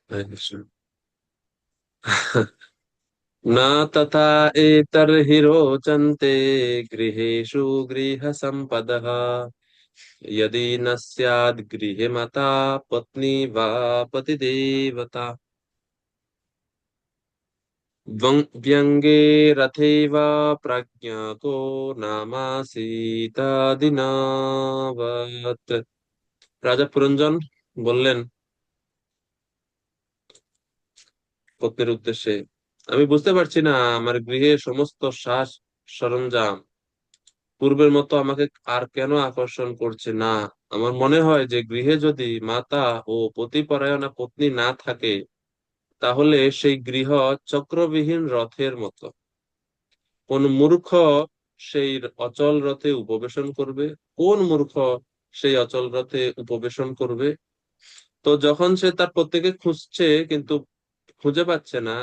হরে কৃষ্ণ। না তথা এতর্हि रोचन्ते गृहेषु गृहसम्पदः यदि न स्याद् गृहे माता पत्नी वा पतिदेवता व्यङ्गे रथैव प्रज्ञाको नामासीतादिनावत्। রাজা পুরঞ্জন বললেন পত্নীর উদ্দেশ্যে, আমি বুঝতে পারছি না, আমার গৃহে সমস্ত সাজ সরঞ্জাম পূর্বের মতো আমাকে আর কেন আকর্ষণ করছে না। আমার মনে হয় যে গৃহে যদি মাতা ও পতিপরায়ণা পত্নী না থাকে, তাহলে সেই গৃহ চক্রবিহীন রথের মতো। কোন মূর্খ সেই অচল রথে উপবেশন করবে? কোন মূর্খ সেই অচল রথে উপবেশন করবে? তো যখন সে তার প্রত্যেকে খুঁজছে কিন্তু খুঁজে পাচ্ছে না,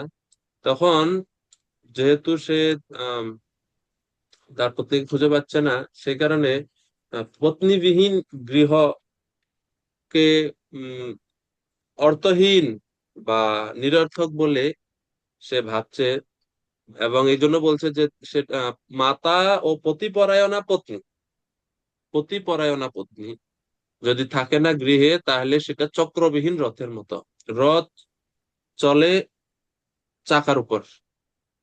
তখন যেহেতু সে আহ তার প্রত্যেকে খুঁজে পাচ্ছে না, সেই কারণে পত্নীবিহীন গৃহকে উম অর্থহীন বা নিরর্থক বলে সে ভাবছে। এবং এই জন্য বলছে যে সে মাতা ও পতিপরায়ণা পত্নী যদি থাকে না গৃহে, তাহলে সেটা চক্রবিহীন রথের মতো। রথ চলে চাকার উপর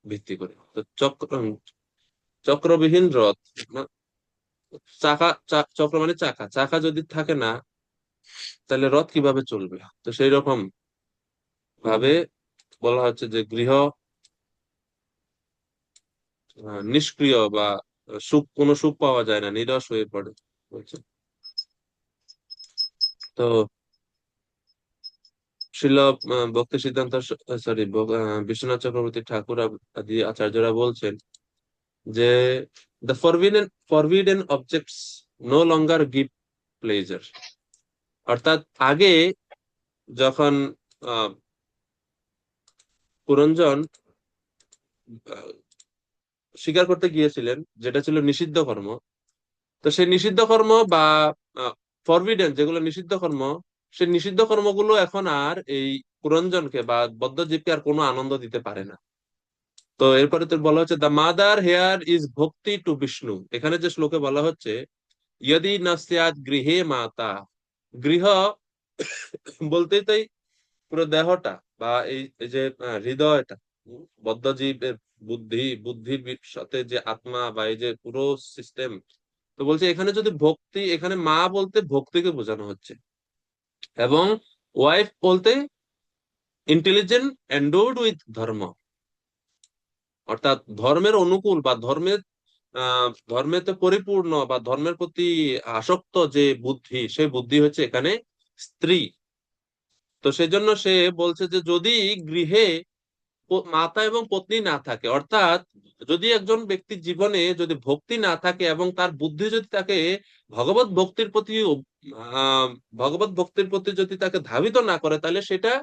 ভিত্তি করে, তো চক্রবিহীন রথ না, চক্র মানে চাকা, চাকা যদি থাকে না, তাহলে রথ কিভাবে চলবে? তো সেই রকম ভাবে বলা হচ্ছে যে গৃহ নিষ্ক্রিয় বা কোনো সুখ পাওয়া যায় না, নিরস হয়ে পড়ে বলছে। তো শিল ভক্তি সিদ্ধান্ত, সরি, বিশ্বনাথ চক্রবর্তী ঠাকুর আদি আচার্যরা বলছেন যে the forbidden objects no longer give pleasure. অর্থাৎ আগে যখন আহ, পুরঞ্জন আহ, স্বীকার করতে গিয়েছিলেন, যেটা ছিল নিষিদ্ধ কর্ম, তো সেই নিষিদ্ধ কর্ম বা ফরবিডেন যেগুলো নিষিদ্ধ কর্ম, সেই নিষিদ্ধ কর্মগুলো এখন আর এই পুরঞ্জনকে বা বদ্ধজীবকে আর কোনো আনন্দ দিতে পারে না। তো এরপরে তো বলা হচ্ছে দ্য মাদার হেয়ার ইজ ভক্তি টু বিষ্ণু। এখানে যে শ্লোকে বলা হচ্ছে ইয়দি নস্যাৎ গৃহে মাতা, গৃহ বলতেই তাই পুরো দেহটা বা এই যে হৃদয়টা, বদ্ধজীবের বুদ্ধির সাথে যে আত্মা বা এই যে পুরো সিস্টেম। তো বলছে এখানে যদি ভক্তি, এখানে মা বলতে ভক্তিকে বোঝানো হচ্ছে, এবং ওয়াইফ বলতে ইন্টেলিজেন্ট এন্ডোড উইথ ধর্ম, অর্থাৎ ধর্মের অনুকূল বা ধর্মেতে পরিপূর্ণ বা ধর্মের প্রতি আসক্ত যে বুদ্ধি, সেই বুদ্ধি হচ্ছে এখানে স্ত্রী। তো সেজন্য সে বলছে যে যদি গৃহে মাতা এবং পত্নী না থাকে, অর্থাৎ যদি একজন ব্যক্তির জীবনে যদি ভক্তি না থাকে এবং তার বুদ্ধি যদি তাকে ভগবত ভক্তির প্রতি আহ ভগবত ভক্তির প্রতি যদি তাকে ধাবিত না করে, তাহলে সেটা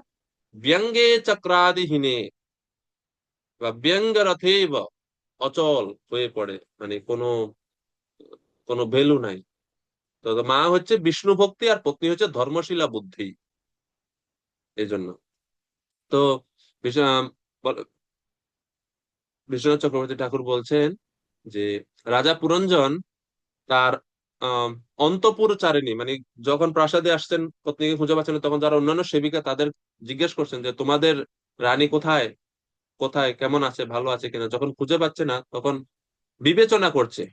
ব্যঙ্গে চক্রাদিহীনে বা ব্যঙ্গ রথে অচল হয়ে পড়ে, মানে কোনো কোনো ভ্যালু নাই। তো মা হচ্ছে বিষ্ণু ভক্তি আর পত্নী হচ্ছে ধর্মশীলা বুদ্ধি, এই জন্য। তো বিশ- আহ, বল- বিশ্বনাথ চক্রবর্তী ঠাকুর বলছেন যে রাজা পুরঞ্জন তার আহ অন্তঃপুরচারিণী, মানে যখন প্রাসাদে আসছেন পত্নীকে খুঁজে পাচ্ছেন না, তখন যারা অন্যান্য সেবিকা তাদের জিজ্ঞেস করছেন যে তোমাদের রানী কোথায়, কোথায় কেমন আছে, ভালো আছে কিনা। যখন খুঁজে পাচ্ছে না, তখন বিবেচনা করছে।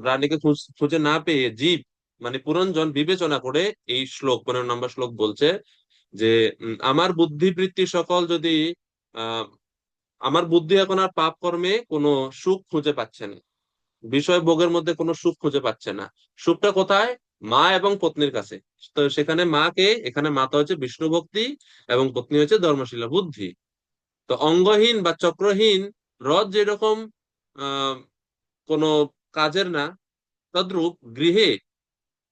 রানীকে খুঁজে না পেয়ে জীব মানে পুরঞ্জন বিবেচনা করে এই শ্লোক 15 নম্বর শ্লোক বলছে যে আমার বুদ্ধিবৃত্তি সকল যদি আহ আমার বুদ্ধি এখন আর পাপ কর্মে কোনো সুখ খুঁজে পাচ্ছে না, বিষয় ভোগের মধ্যে কোনো সুখ খুঁজে পাচ্ছে না। সুখটা কোথায়? মা এবং পত্নীর কাছে। তো সেখানে মাকে, এখানে মাতা হচ্ছে বিষ্ণু ভক্তি এবং পত্নী হচ্ছে ধর্মশীলা বুদ্ধি। তো অঙ্গহীন বা চক্রহীন রথ যেরকম আহ কোনো কাজের না, তদ্রূপ গৃহে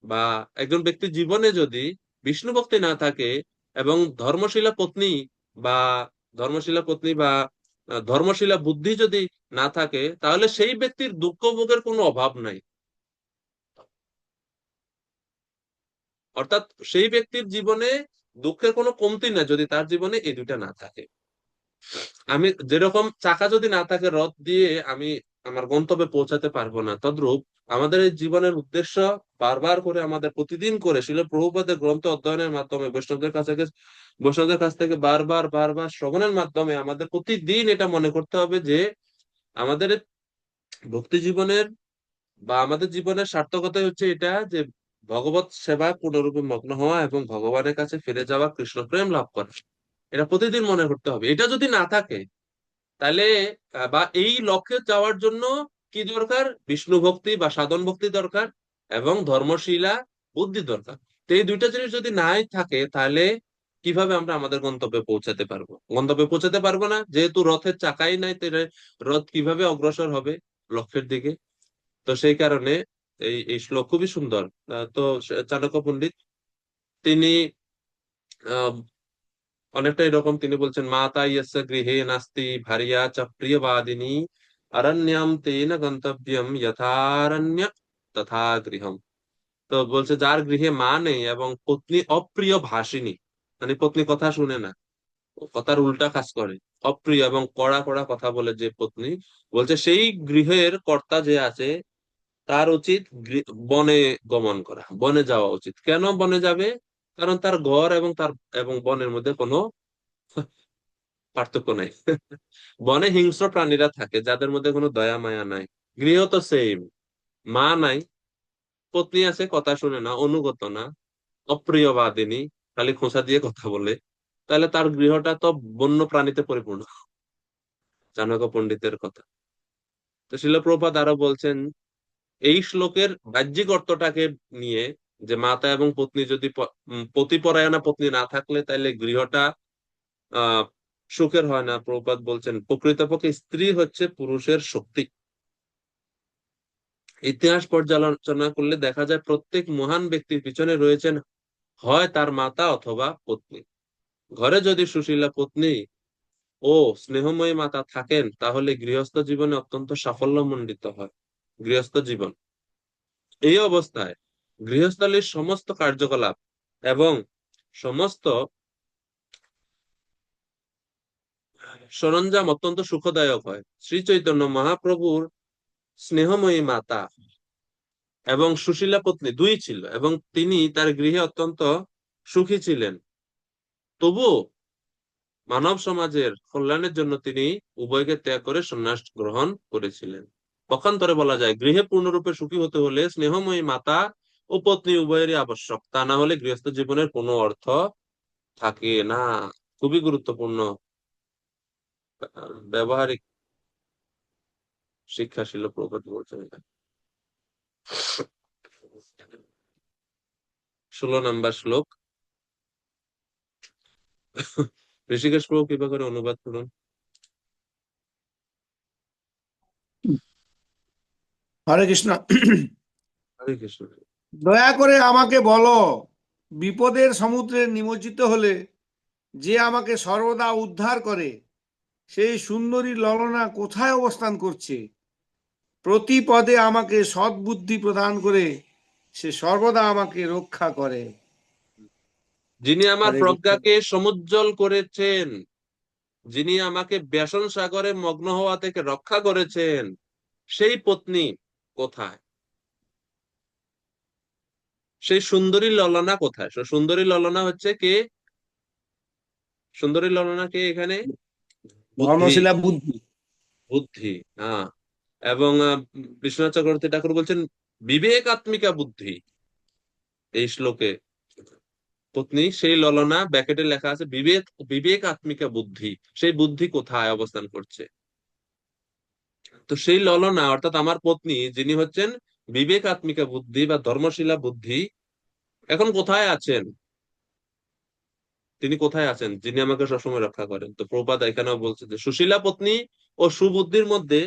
বা একজন ব্যক্তির জীবনে যদি বিষ্ণু ভক্তি না থাকে এবং ধর্মশীলা পত্নী বা ধর্মশীলা বুদ্ধি যদি না থাকে, তাহলে সেই ব্যক্তির দুঃখ ভোগের কোনো অভাব নাই। অর্থাৎ সেই ব্যক্তির জীবনে দুঃখের কোনো কমতি না যদি তার জীবনে এই দুইটা না থাকে। আমি যেরকম চাকা যদি না থাকে রথ দিয়ে আমি আমার গন্তব্যে পৌঁছাতে পারবো না, তদ্রূপ আমাদের এই জীবনের উদ্দেশ্য বারবার করে আমাদের প্রতিদিন করে শিল প্রভুপাদের গ্রন্থ অধ্যয়নের মাধ্যমে বৈষ্ণবদের কাছ থেকে বারবার বারবার শ্রবণের মাধ্যমে আমাদের প্রতিদিন এটা মনে করতে হবে যে আমাদের ভক্তি জীবনের বা আমাদের জীবনের সার্থকতাই হচ্ছে এটা যে ভগবত সেবায় পূর্ণরূপে মগ্ন হওয়া এবং ভগবানের কাছে ফিরে যাওয়া, কৃষ্ণ প্রেম লাভ করা। এটা প্রতিদিন মনে করতে হবে। এটা যদি না থাকে তাহলে বা এই লক্ষ্যে যাওয়ার জন্য কি দরকার? বিষ্ণু ভক্তি বা সাধন ভক্তি দরকার এবং ধর্মশীলা বুদ্ধি দরকার। তো এই দুইটা জিনিস যদি নাই থাকে তাহলে কিভাবে আমরা আমাদের গন্তব্যে পৌঁছাতে পারবো? গন্তব্যে পৌঁছাতে পারবো না, যেহেতু রথের চাকাই নাই, তাহলে রথ কিভাবে অগ্রসর হবে লক্ষ্যের দিকে? তো সেই কারণে এই শ্লোক খুবই সুন্দর। তো চাণক্য পণ্ডিত তিনি আহ অনেকটা এরকম, তিনি বলছেন মাতা ইয়স্য গৃহে নাস্তি ভার্যা চ প্রিয়বাদিনী অরণ্যম তেন গন্তব্যম যথারণ্য তথা গৃহম। তো বলছে যার গৃহে মা নেই এবং পত্নী অপ্রিয় ভাষিনী, মানে পত্নী কথা শুনে না, কথার উল্টা কাজ করে, অপ্রিয় এবং কড়া কড়া কথা বলে যে পত্নী, বলছে সেই গৃহের কর্তা যে আছে তার উচিত বনে গমন করা, বনে যাওয়া উচিত। কেন বনে যাবে? কারণ তার ঘর এবং বনের মধ্যে কোনো পার্থক্য নাই। বনে হিংস্র প্রাণীরা থাকে যাদের মধ্যে কোনো দয়া মায়া নাই। গৃহ তো সেম, মা নাই, পত্নী আছে কথা শুনে না, অনুগত না, অপ্রিয়বাদিনী, খালি খোঁচা দিয়ে কথা বলে, তাহলে তার গৃহটা তো বন্য প্রাণীতে পরিপূর্ণ। চাণক্য পণ্ডিতের কথা। তো শিল প্রভুপাদ আরো বলছেন এই শ্লোকের বাহ্যিক অর্থটাকে নিয়ে, যে মাতা এবং পত্নী যদি পতিপরায়ণা পত্নী না থাকলে তাহলে গৃহটা আহ সুখের হয় না। প্রভুপাদ বলছেন প্রকৃতপক্ষে স্ত্রী হচ্ছে পুরুষের শক্তি। ইতিহাস পর্যালোচনা করলে দেখা যায় প্রত্যেক মহান ব্যক্তির পিছনে রয়েছেন হয় তার মাতা অথবা পত্নী। ঘরে যদি সুশীলা পত্নী ও স্নেহময়ী মাতা থাকেন তাহলে গৃহস্থ জীবনে অত্যন্ত সাফল্যমণ্ডিত হয় গৃহস্থ জীবন। এই অবস্থায় গৃহস্থালীর সমস্ত কার্যকলাপ এবং সমস্ত সরঞ্জাম অত্যন্ত সুখদায়ক হয়। শ্রী চৈতন্য মহাপ্রভুর স্নেহময়ী মাতা এবং সুশীলা পত্নী দুই ছিল এবং তিনি তার গৃহে অত্যন্ত সুখী ছিলেন। তবুও মানব সমাজের কল্যাণের জন্য তিনি উভয়কে ত্যাগ করে সন্ন্যাস গ্রহণ করেছিলেন। পক্ষান্তরে বলা যায় গৃহে পূর্ণরূপে সুখী হতে হলে স্নেহময়ী মাতা ও পত্নী উভয়েরই আবশ্যক, তা না হলে গৃহস্থ জীবনের কোনো অর্থ থাকে না। খুবই গুরুত্বপূর্ণ ব্যবহারিক শিক্ষা ছিল প্রভুপাদ বলছেন এটা। 16 নম্বর শ্লোক। ঋষিকেশ প্রভু কৃপা করে অনুবাদ করুন। হরে কৃষ্ণ। হরে কৃষ্ণ। দয়া করে আমাকে বলো, বিপদের সমুদ্রে নিমজ্জিত হলে যে আমাকে সর্বদা উদ্ধার করে সেই সুন্দরী ললনা কোথায় অবস্থান করছে? প্রতি পদে আমাকে সদ্বুদ্ধি প্রদান করে সে সর্বদা আমাকে রক্ষা করে। যিনি আমার হরে কৃষ্ণ। প্রজ্ঞাকে সমুজ্জ্বল করেছেন, যিনি আমাকে ব্যসন সাগরে মগ্ন হওয়া থেকে রক্ষা করেছেন, সেই পত্নী কোথায়? সেই সুন্দরী ললনা কোথায়? সুন্দরী ললনা হচ্ছে কে? সুন্দরী ললনা কে এখানে? বুদ্ধি। ধর্মশীলা বুদ্ধি। বুদ্ধি, হ্যাঁ। এবং বিশ্বনাথ চক্রবর্তী ঠাকুর বলছেন বিবেকাত্মিকা বুদ্ধি এই শ্লোকে। পত্নী সেই ললনা, ব্যাকেটে লেখা আছে বিবেকাত্মিকা বুদ্ধি। সেই বুদ্ধি কোথায় অবস্থান করছে? তো সেই ললনা অর্থাৎ আমার পত্নী, যিনি হচ্ছেন বিবেকাত্মিকা বুদ্ধি বা ধর্মশীলা বুদ্ধি, এখন কোথায় আছেন? তিনি কোথায় আছেন যিনি আমাকে সবসময় রক্ষা করেন? তো প্রভুপাদ এখানেও বলছে যে সুশীলা পত্নী ও সুবুদ্ধির মধ্যে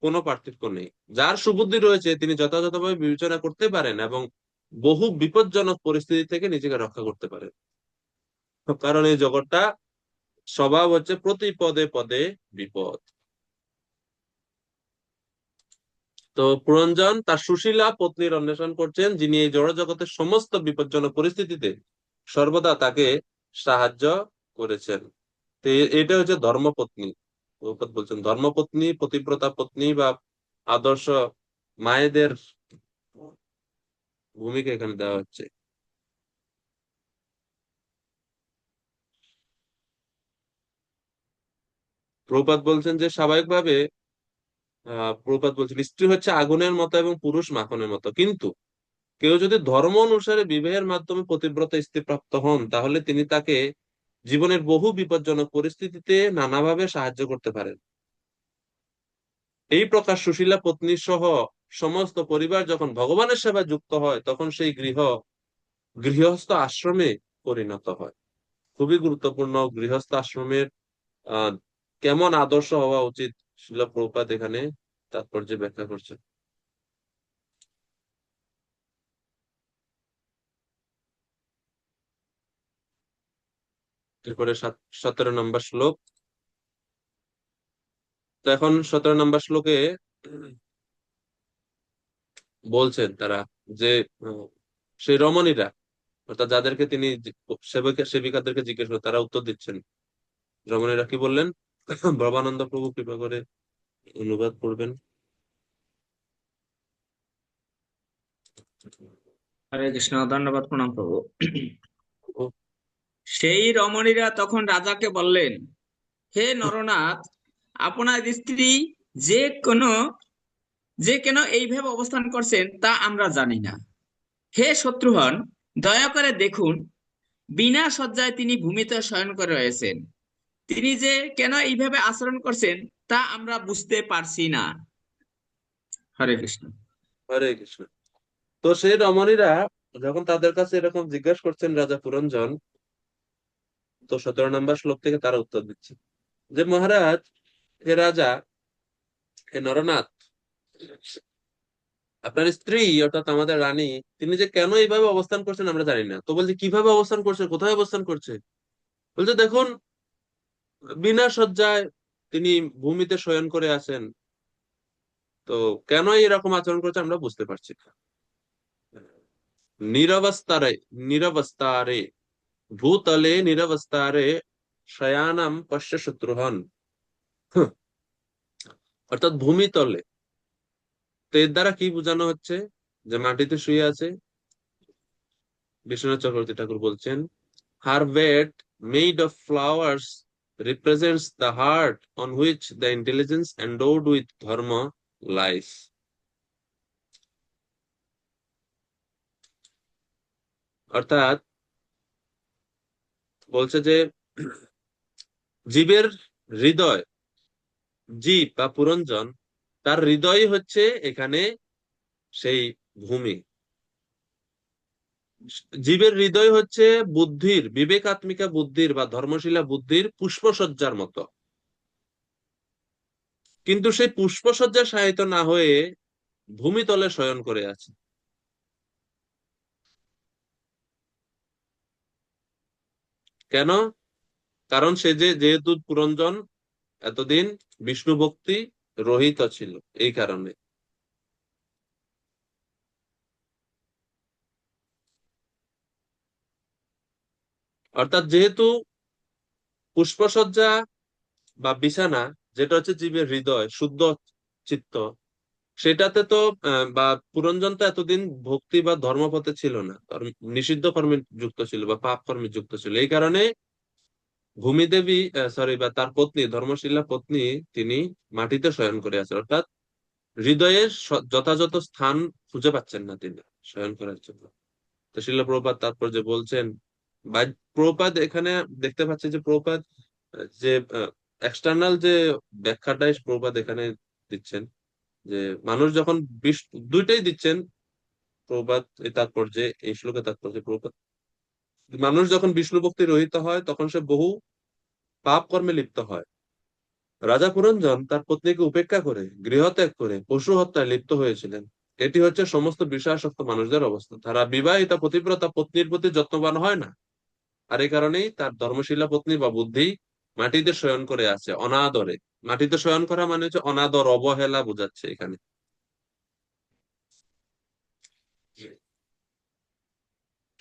কোনো পার্থক্য নেই। যার সুবুদ্ধি রয়েছে তিনি যথাযথভাবে বিবেচনা করতে পারেন এবং বহু বিপজ্জনক পরিস্থিতি থেকে নিজেকে রক্ষা করতে পারেন। কারণ এই জগৎটা স্বভাব হচ্ছে প্রতি পদে পদে বিপদ। তো পুরঞ্জন তার সুশীলা পত্নীর অন্বেষণ করছেন, যিনি এই জড় জগতের সমস্ত বিপজ্জনক পরিস্থিতিতে সর্বদা তাকে সাহায্য করেছেন। তো এটা হচ্ছে ধর্মপত্নী। প্রভুপাদ বলছেন ধর্মপত্নী, পতিব্রতা পত্নী বা আদর্শ মায়েদের ভূমিকা এখানে দেওয়া হচ্ছে। প্রভুপাদ বলছেন যে স্বাভাবিকভাবে প্রভুপাদ বলছেন স্ত্রী হচ্ছে আগুনের মতো এবং পুরুষ মাখনের মতো, কিন্তু কেউ যদি ধর্ম অনুসারে বিবাহের মাধ্যমে পতিব্রতা স্ত্রী প্রাপ্ত হন, তাহলে তিনি তাকে জীবনের বহু বিপজ্জনক পরিস্থিতিতে নানাভাবে সাহায্য করতে পারেন। এই প্রকার সুশীলা পত্নী সহ সমস্ত পরিবার যখন ভগবানের সেবায় যুক্ত হয়, তখন সেই গৃহস্থ আশ্রমে পরিণত হয়। খুবই গুরুত্বপূর্ণ গৃহস্থ আশ্রমের আহ কেমন আদর্শ হওয়া উচিত, শিলা প্রভুপাদ এখানে তাৎপর্য ব্যাখ্যা করছেন। এরপরে 17 নম্বর শ্লোক। তো এখন 17 নম্বর শ্লোকে বলছেন তারা যে আহ, সেই রমণীরা, অর্থাৎ যাদেরকে তিনি সেবিকাদেরকে জিজ্ঞেস করে, তারা উত্তর দিচ্ছেন। রমণীরা কি বললেন? ব্রহ্মানন্দ প্রভু কৃপা করে অনুবাদ করবেন। হরে কৃষ্ণ, ধন্যবাদ, প্রণাম প্রভু। সেই রমণীরা তখন রাজাকে বললেন, হে নরনাথ, আপনার স্ত্রী যে কোনো যে কেন এইভাবে অবস্থান করছেন তা আমরা জানি না। হে শত্রুঘ্ন, দয়া করে দেখুন, বিনা শয্যায় তিনি ভূমিতে শয়ন করে রয়েছেন। তিনি যে কেন এইভাবে আচরণ করছেন তা আমরা বুঝতে পারছি না। হরে কৃষ্ণ। হরে কৃষ্ণ। তো সেই রমণীরা যখন তাদের কাছে এরকম জিজ্ঞাসা করছেন রাজা পুরঞ্জন, তো 17 নম্বর শ্লোক থেকে তারা উত্তর দিচ্ছে যে মহারাজ, হে রাজা, হে নরনাথ, আপনার স্ত্রী অর্থাৎ আমাদের রানী, তিনি যে কেন এইভাবে অবস্থান করছেন আমরা জানি না। তো বলছে কিভাবে অবস্থান করছে, কোথায় অবস্থান করছে? বলছে দেখুন, বিনা শয্যায় তিনি ভূমিতে শয়ন করে আছেন। তো কেন এরকম আচরণ করছে আমরা বুঝতে পারছি না। নিরবস্তারে নিরবস্তারে ভূতলে নিরবস্তারে শয়ানাম পশ্য শত্রুহন। হুঁ, অর্থাৎ ভূমিতলে। তো এর দ্বারা কি বোঝানো হচ্ছে? যে মাটিতে শুয়ে আছে। বিশ্বনাথ চক্রবর্তী ঠাকুর বলছেন, her bed made of flowers represents the heart on which the intelligence endowed with dharma lies. অর্থাৎ বলছে যে জীবের হৃদয়, জীব বা পুরঞ্জন, তার হৃদয় হচ্ছে এখানে সেই ভূমি। জীবের হৃদয় হচ্ছে বুদ্ধির, বিবেকাত্মিকা বুদ্ধির বা ধর্মশীলা বুদ্ধির পুষ্পসজ্জার মতো। কিন্তু সেই পুষ্পসজ্জা শায়িত না হয়ে ভূমিতলে শয়ন করে আছে। কেন? কারণ সে যেহেতু পুরঞ্জন এতদিন বিষ্ণু ভক্তি রহিত ছিল, এই কারণে। অর্থাৎ যেহেতু পুষ্পসজ্জা বা বিছানা, যেটা হচ্ছে জীবের হৃদয়, শুদ্ধ চিত্ত, সেটাতে তো বা পুরঞ্জন তো এতদিন ভক্তি বা ধর্মপথে ছিল না, নিষিদ্ধ কর্মে যুক্ত ছিল বা পাপ কর্মে যুক্ত ছিল। এই কারণে ভূমিদেবী, সরি, বা তার পত্নী, ধর্মশীলা পত্নী, তিনি মাটিতে শয়ন করে আছে। অর্থাৎ হৃদয়ে যথাযথ স্থান খুঁজে পাচ্ছেন না তিনি শয়ন করার জন্য। তো শিল প্রভুপাদ তাৎপর্য বলছেন, বা প্রভুপাদ এখানে দেখতে পাচ্ছি যে প্রভুপাদ যে এক্সটার্নাল যে ব্যাখ্যাটাই প্রভুপাদ এখানে দিচ্ছেন, যে মানুষ যখন দুইটাই দিচ্ছেন প্রভুপাদ এই তাৎপর্যে, এই শ্লোকে তাৎপর্যে প্রভুপাদ, মানুষ যখন বিষ্ণু ভক্তি রহিত হয় তখন সে বহু পাপ কর্মে লিপ্ত হয়। রাজা পুরঞ্জন তার পত্নীকে উপেক্ষা করে, গৃহত্যাগ করে পশু হত্যায় লিপ্ত হয়েছিলেন। এটি হচ্ছে সমস্ত বিষয়াসক্ত মানুষদের অবস্থা। তারা বিবাহিতা পতিব্রতা পত্নীর প্রতি যত্নবান হয় না, আর এই কারণেই তার ধর্মশীলা পত্নী বা বুদ্ধি মাটিতে শয়ন করে আছে অনাদরে। মাটিতে শয়ন করা মানে হচ্ছে অনাদর, অবহেলা বোঝাচ্ছে এখানে।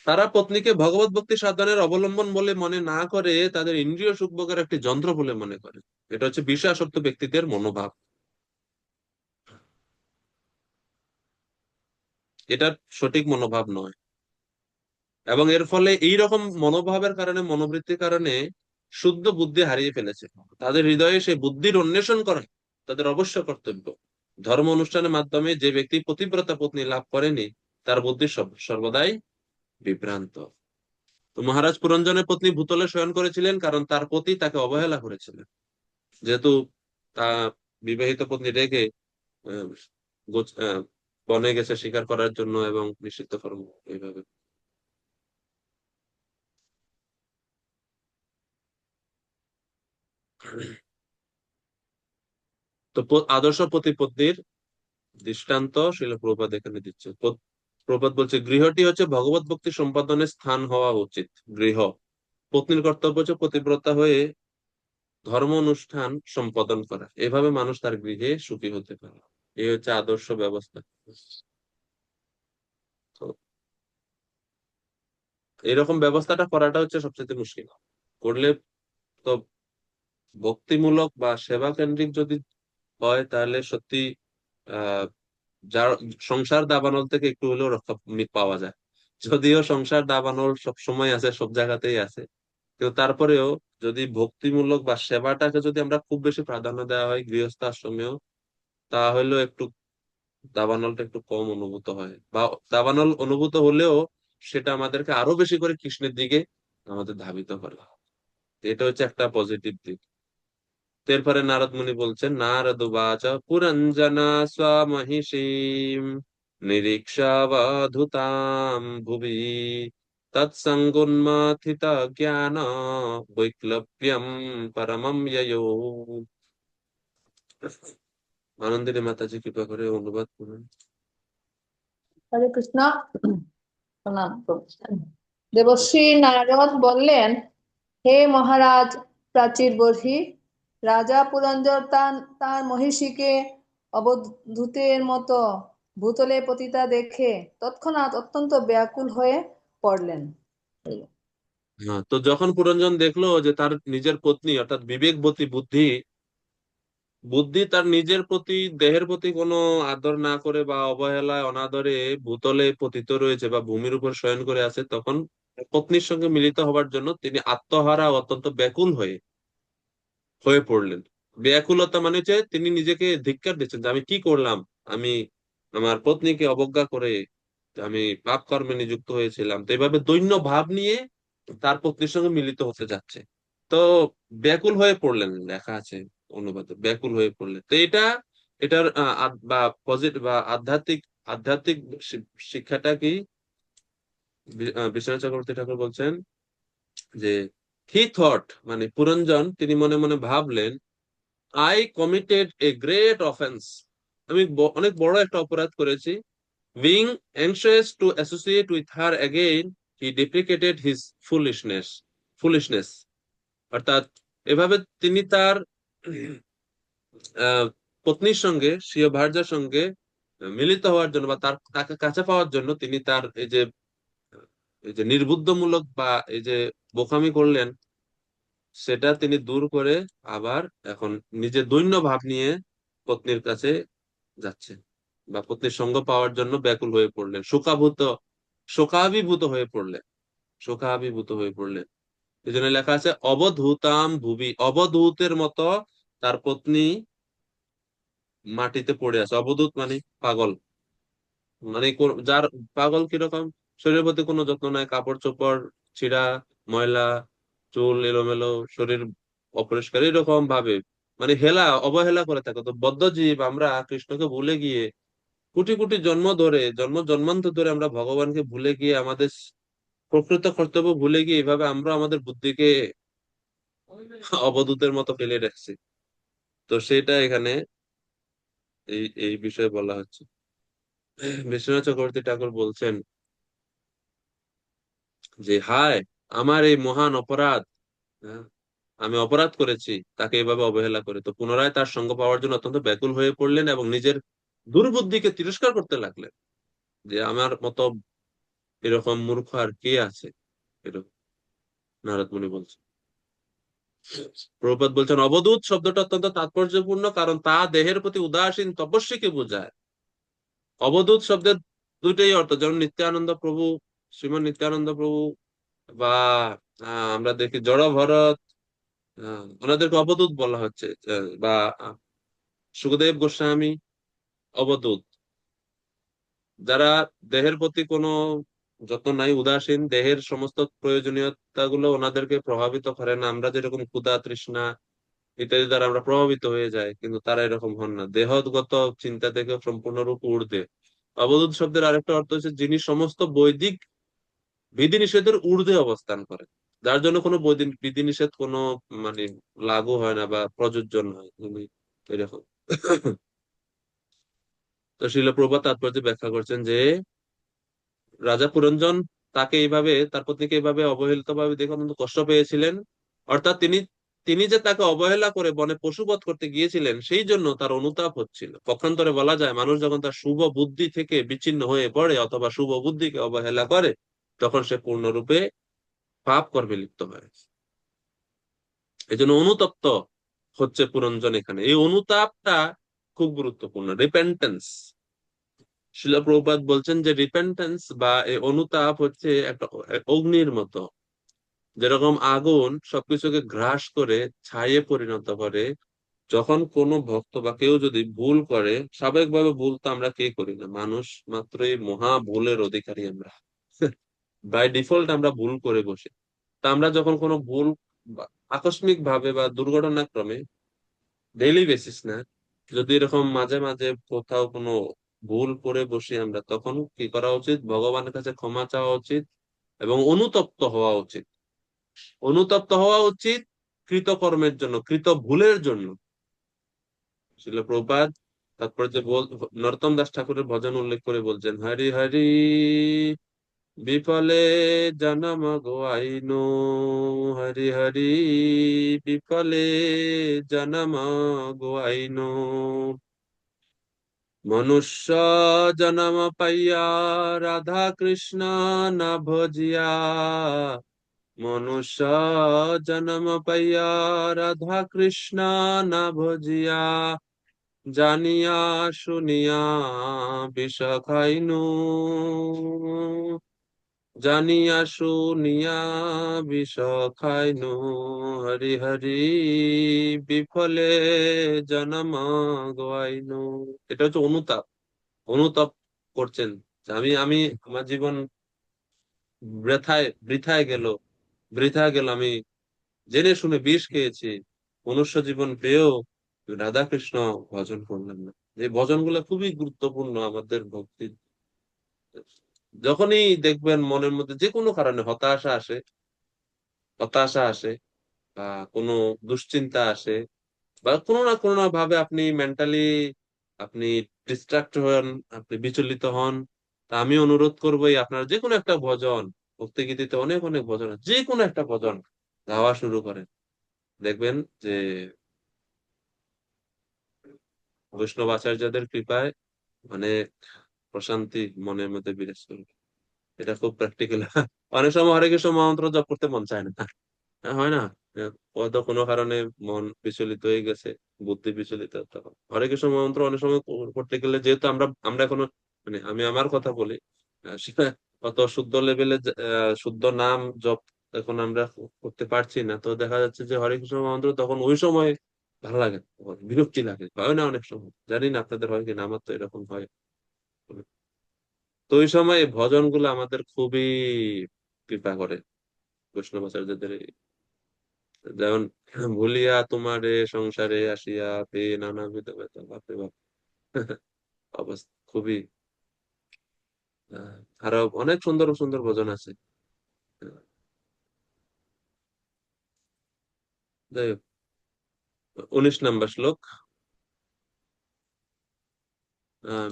তারা পত্নীকে ভগবত ভক্তি সাধনের অবলম্বন বলে মনে না করে তাদের ইন্দ্রিয় সুখভোগের একটি যন্ত্র বলে মনে করে। এটা হচ্ছে বিষয়াসক্ত ব্যক্তিদের মনোভাব। এটা সঠিক মনোভাব নয়। এবং এর ফলে এই রকম মনোভাবের কারণে, মনোবৃত্তির কারণে শুদ্ধ বুদ্ধি হারিয়ে ফেলেছে। তাদের হৃদয়ে সেই বুদ্ধির অন্বেষণ করা তাদের অবশ্য কর্তব্য। ধর্ম অনুষ্ঠানের মাধ্যমে যে ব্যক্তি পতিব্রতা পত্নী লাভ করেনি, তার বুদ্ধি সর্বদাই বিভ্রান্ত। তো মহারাজ পুরঞ্জনের পত্নী ভূতলে শয়ন করেছিলেন কারণ তার পতি তাকে অবহেলা করেছিলেন। যেহেতু তা বিবাহিত পত্নী রেখে আহ, বনে গেছে শিকার করার জন্য এবং নিষিদ্ধ কর্ম এইভাবে। তো আদর্শ পতি পত্নীর দৃষ্টান্ত শিল প্রভুপাদ এখানে দিচ্ছে। প্রভুপাদ বলছে গৃহটি হচ্ছে ভগবত ভক্তি সম্পাদনের স্থান হওয়া উচিত। গৃহ পত্নীর কর্তব্য হচ্ছে পতিব্রতা হয়ে ধর্ম অনুষ্ঠান সম্পাদন করা, এভাবে মানুষ তার গৃহে সুখী হতে পারে। এই হচ্ছে আদর্শ ব্যবস্থা। তো এরকম ব্যবস্থাটা করাটা হচ্ছে সবচেয়ে মুশকিল। করলে তো ভক্তিমূলক বা সেবা কেন্দ্রিক যদি হয় তাহলে সত্যি আহ যার সংসার দাবানল থেকে একটু হলেও রক্ষা পাওয়া যায়। যদিও সংসার দাবানল সব সময় আছে, সব জায়গাতেই আছে, কিন্তু তারপরেও যদি ভক্তিমূলক বা সেবাটাকে যদি আমরা খুব বেশি প্রাধান্য দেওয়া হয় গৃহস্থ আশ্রমেও, তাহলেও একটু দাবানলটা একটু কম অনুভূত হয়, বা দাবানল অনুভূত হলেও সেটা আমাদেরকে আরো বেশি করে কৃষ্ণের দিকে আমাদের ধাবিত করে। এটা হচ্ছে একটা পজিটিভ দিক। এরপরে নারদ মুনি বলছেন, নারদ উবাচ পুরঞ্জনা স্বমহিষীম নিরীক্ষাবধূতাম ভুবি তৎসঙ্গোন্মথিত জ্ঞান বৈক্লব্যম পরমম যয়ো। আনন্দিনী মাতাজি কৃপা করে অনুবাদ করুন। হরে কৃষ্ণ। প্রণাম প্রভু। দেবশ্রী নারদ বললেন, হে মহারাজ প্রাচীর বর্হি, রাজা পুরঞ্জন তার মহিষীকে অবধূতের মতো ভূতলে পতিতা দেখে তৎক্ষণাৎ অত্যন্ত ব্যাকুল হয়ে পড়লেন। হ্যাঁ, তো যখন পুরঞ্জন দেখলো যে তার নিজের পত্নী অর্থাৎ বিবেকবতী বুদ্ধি বুদ্ধি তার নিজের প্রতি, দেহের প্রতি কোনো আদর না করে বা অবহেলায় অনাদরে ভূতলে পতিত রয়েছে বা ভূমির উপর শয়ন করে আছে, তখন পত্নীর সঙ্গে মিলিত হবার জন্য তিনি আত্মহারা ও অত্যন্ত ব্যাকুল হয়ে হয়ে পড়লেন। ব্যাকুলতা মানে হচ্ছে তিনি নিজেকে ধিক্কার দিচ্ছেন যে আমি কি করলাম, আমি আমার পত্নীকে অবজ্ঞা করে আমি পাপ কর্মে নিযুক্ত হয়েছিলাম। তো এইভাবে দৈন্য ভাব নিয়ে তার পত্নীর সঙ্গে মিলিত হতে যাচ্ছে। তো ব্যাকুল হয়ে পড়লেন, লেখা আছে অনুবাদে, ব্যাকুল হয়ে পড়লেন। তো এটার বা পজিটিভ বা আধ্যাত্মিক আধ্যাত্মিক শিক্ষাটা কি? বিশ্বনাথ চক্রবর্তী ঠাকুর বলছেন যে হি থট, মানে পুরঞ্জন তিনি মনে মনে ভাবলেন, I committed a great offence, আমি অনেক বড় একটা অপরাধ করেছি। Being anxious to associate with her again, he deprecated his foolishness. অর্থাৎ এভাবে তিনি তার আহ, পত্নীর সঙ্গে, স্বীয় ভার্যার সঙ্গে মিলিত হওয়ার জন্য বা তাকে কাছে পাওয়ার জন্য তিনি তার এই যে নির্বুদ্ধমূলক বা এই যে বোকামি করলেন, সেটা তিনি দূর করে আবার এখন নিজে দৈন্য ভাব নিয়ে পত্নীর কাছে যাচ্ছে বা পত্নীর সঙ্গ পাওয়ার জন্য ব্যাকুল হয়ে পড়লেন, শোকাভিভূত হয়ে পড়লেন, শোকাভিভূত হয়ে পড়লেন। এই জন্য লেখা আছে অবধূতাম ভুবি, অবধূতের মতো তার পত্নী মাটিতে পড়ে আছে। অবধূত মানে পাগল, মানে যার পাগল কিরকম, শরীরের প্রতি কোনো যত্ন নাই, কাপড় চোপড় ছিঁড়া, ময়লা, চুল এলোমেলো, শরীর অপরিষ্কার, এরকম ভাবে মানে অবহেলা করে থাকে। তো বদ্ধ জীব আমরা কৃষ্ণকে ভুলে গিয়ে কোটি কোটি জন্মান্তর ধরে আমরা ভগবানকে ভুলে গিয়ে আমাদের প্রকৃত কর্তব্য ভুলে গিয়ে এইভাবে আমরা আমাদের বুদ্ধিকে অবধূতের মতো ফেলে রাখছি। তো সেটা এখানে এই এই বিষয়ে বলা হচ্ছে। বিশ্বনাথ চক্রবর্তী ঠাকুর বলছেন যে হায় আমার এই মহান অপরাধ, হ্যাঁ, আমি অপরাধ করেছি তাকে এভাবে অবহেলা করে। তো পুনরায় তার সঙ্গ পাওয়ার জন্য অত্যন্ত ব্যাকুল হয়ে পড়লেন এবং নিজের দুর্বুদ্ধিকে তিরস্কার করতে লাগলেন, যে আমার মতো এরকম মূর্খ আর কে আছে, এরকম নারদ মুনি বলছেন। প্রভুপাদ বলছেন অবধূত শব্দটা অত্যন্ত তাৎপর্যপূর্ণ, কারণ তা দেহের প্রতি উদাসীন তপস্বীকে বোঝায়। অবধূত শব্দের দুইটাই অর্থ, যেমন নিত্যানন্দ প্রভু, শ্রীমন নিত্যানন্দ প্রভু, বা আমরা দেখি জড় ভরত, ওনাদেরকে অবধূত বলা হচ্ছে, বা সুখদেব গোস্বামী অবধূত, যারা দেহের প্রতি কোনো যত্ন নাই, উদাসীন, দেহের সমস্ত প্রয়োজনীয়তা গুলো ওনাদেরকে প্রভাবিত করে না। আমরা যেরকম ক্ষুধা তৃষ্ণা ইত্যাদি দ্বারা আমরা প্রভাবিত হয়ে যাই, কিন্তু তারা এরকম হন না, দেহগত চিন্তা থেকে সম্পূর্ণরূপে ঊর্ধ্বে। অবধূত শব্দের আরেকটা অর্থ হচ্ছে যিনি সমস্ত বৈদিক বিধিনিষেধের ঊর্ধ্বে অবস্থান করেন, যার জন্য কোনো বিধিনিষেধ কোনো মানে লাগু হয় না বা প্রযোজ্য নয়, উনি এরকম। তো শিল প্রভুপাদ তাৎপর্য ব্যাখ্যা করছেন যে রাজা পুরঞ্জন তাকে এইভাবে, তার পত্নীকে এইভাবে অবহেলিত ভাবে দেখে অত্যন্ত কষ্ট পেয়েছিলেন। অর্থাৎ তিনি তিনি যে তাকে অবহেলা করে বনে পশুবধ করতে গিয়েছিলেন, সেই জন্য তার অনুতাপ হচ্ছিল। পক্ষান্তরে বলা যায়, মানুষ যখন তার শুভ বুদ্ধি থেকে বিচ্ছিন্ন হয়ে পড়ে অথবা শুভ বুদ্ধিকে অবহেলা করে, তখন সে পূর্ণরূপে পাপ কর্মে লিপ্ত হয়। এই জন্য অনুতপ্ত হচ্ছে পুরঞ্জন এখানে। এই অনুতাপটা খুব গুরুত্বপূর্ণ, রিপেন্টেন্স। শিলা প্রভুপাদ বলছেন যে রিপেন্টেন্স বা এই অনুতাপ হচ্ছে একটা অগ্নির মতো, যেরকম আগুন সবকিছুকে গ্রাস করে ছাইয়ে পরিণত করে। যখন কোনো ভক্ত বা কেউ যদি ভুল করে, স্বাভাবিকভাবে ভুল তো আমরা কে করি না, মানুষ মাত্রই মহা ভুলের অধিকারী আমরা। বাই ডিফল্ট আমরা ভুল করে বসি। তা আমরা যখন কোনো ভুল আকস্মিক ভাবে বা দুর্ঘটনাক্রমে, ডেইলি বেসিস না, যদি এরকম মাঝে মাঝে কোথাও কোনো ভুল করে বসি আমরা, তখন কি করা উচিত? ভগবানের কাছে ক্ষমা চাওয়া উচিত এবং অনুতপ্ত হওয়া উচিত। অনুতপ্ত হওয়া উচিত কৃতকর্মের জন্য, কৃত ভুলের জন্য। শিল প্রভুপাদ তারপরে যে নরোত্তম দাস ঠাকুরের ভজন উল্লেখ করে বলছেন, হরি হরি বিফলে জনম গোয়াইনো, হরি হরি বিফলে জনম গোয়াইনো, মনুষ্য জনম পাইয়া রাধা কৃষ্ণ না ভজিয়া, মনুষ্য জনম পাইয়া রাধা কৃষ্ণ না ভজিয়া, জানিয়া শুনিয়া বিষ খাইনু, জানিয়া শুনিয়া বিষ খাইনু, হরি হরি বিফলে জনম গোয়াইনু। এটা হচ্ছে অনুতাপ। অনুতাপ করছেন যে আমি আমার জীবন বৃথায় গেল, আমি জেনে শুনে বিষ খেয়েছি, মনুষ্য জীবন পেয়েও রাধা কৃষ্ণ ভজন করলাম না। এই ভজনগুলো খুবই গুরুত্বপূর্ণ আমাদের ভক্তির। যখনই দেখবেন মনের মধ্যে যে কোনো কারণে হতাশা আসে বা কোনো দুশ্চিন্তা আসে, বা কোনো না কোনো না ভাবে আপনি মেন্টালি আপনি ডিস্ট্রাক্ট হন, আপনি বিচলিত হন, তা আমি অনুরোধ করবো এই আপনার যে কোনো একটা ভজন, ভক্তিগীতিতে অনেক অনেক ভজন আছে, যে কোনো একটা ভজন গাওয়া শুরু করেন, দেখবেন যে বৈষ্ণব আচার্যদের কৃপায় অনেক প্রশান্তি মনের মধ্যে বিরাজ করবে। এটা খুব প্র্যাকটিক্যাল। অনেক সময় হরে কৃষ্ণ মন্ত্র জপ করতে মন চায় না, হয় না? হয়তো কোনো কারণে মন বিচলিত হয়ে গেছে, বুদ্ধি বিচলিত, তখন হরে কৃষ্ণ মন্ত্র অনেক সময় করতে গেলে, যেহেতু আমরা এখনো, মানে আমি আমার কথা বলি, সেটা অত শুদ্ধ লেভেলে শুদ্ধ নাম জপ এখন আমরা করতে পারছি না, তো দেখা যাচ্ছে যে হরে কৃষ্ণ মন্ত্র তখন ওই সময় ভালো লাগে, বিরক্তি লাগে, হয় না? অনেক সময় জানি না আপনাদের হয় কিনা, আমার তো এরকম হয়। তো ওই সময় এই ভজন গুলো আমাদের খুবই কৃপা করে বৈষ্ণবাচার্যদের। যেমন ভুলিয়া তোমারে সংসারে আসিয়া পেয়ে নানাবিধ ব্যথা, বাপরে বাপ। অবস্থা খুবই আরো অনেক সুন্দর সুন্দর ভজন আছে। যাই হোক, 19 নম্বর শ্লোক।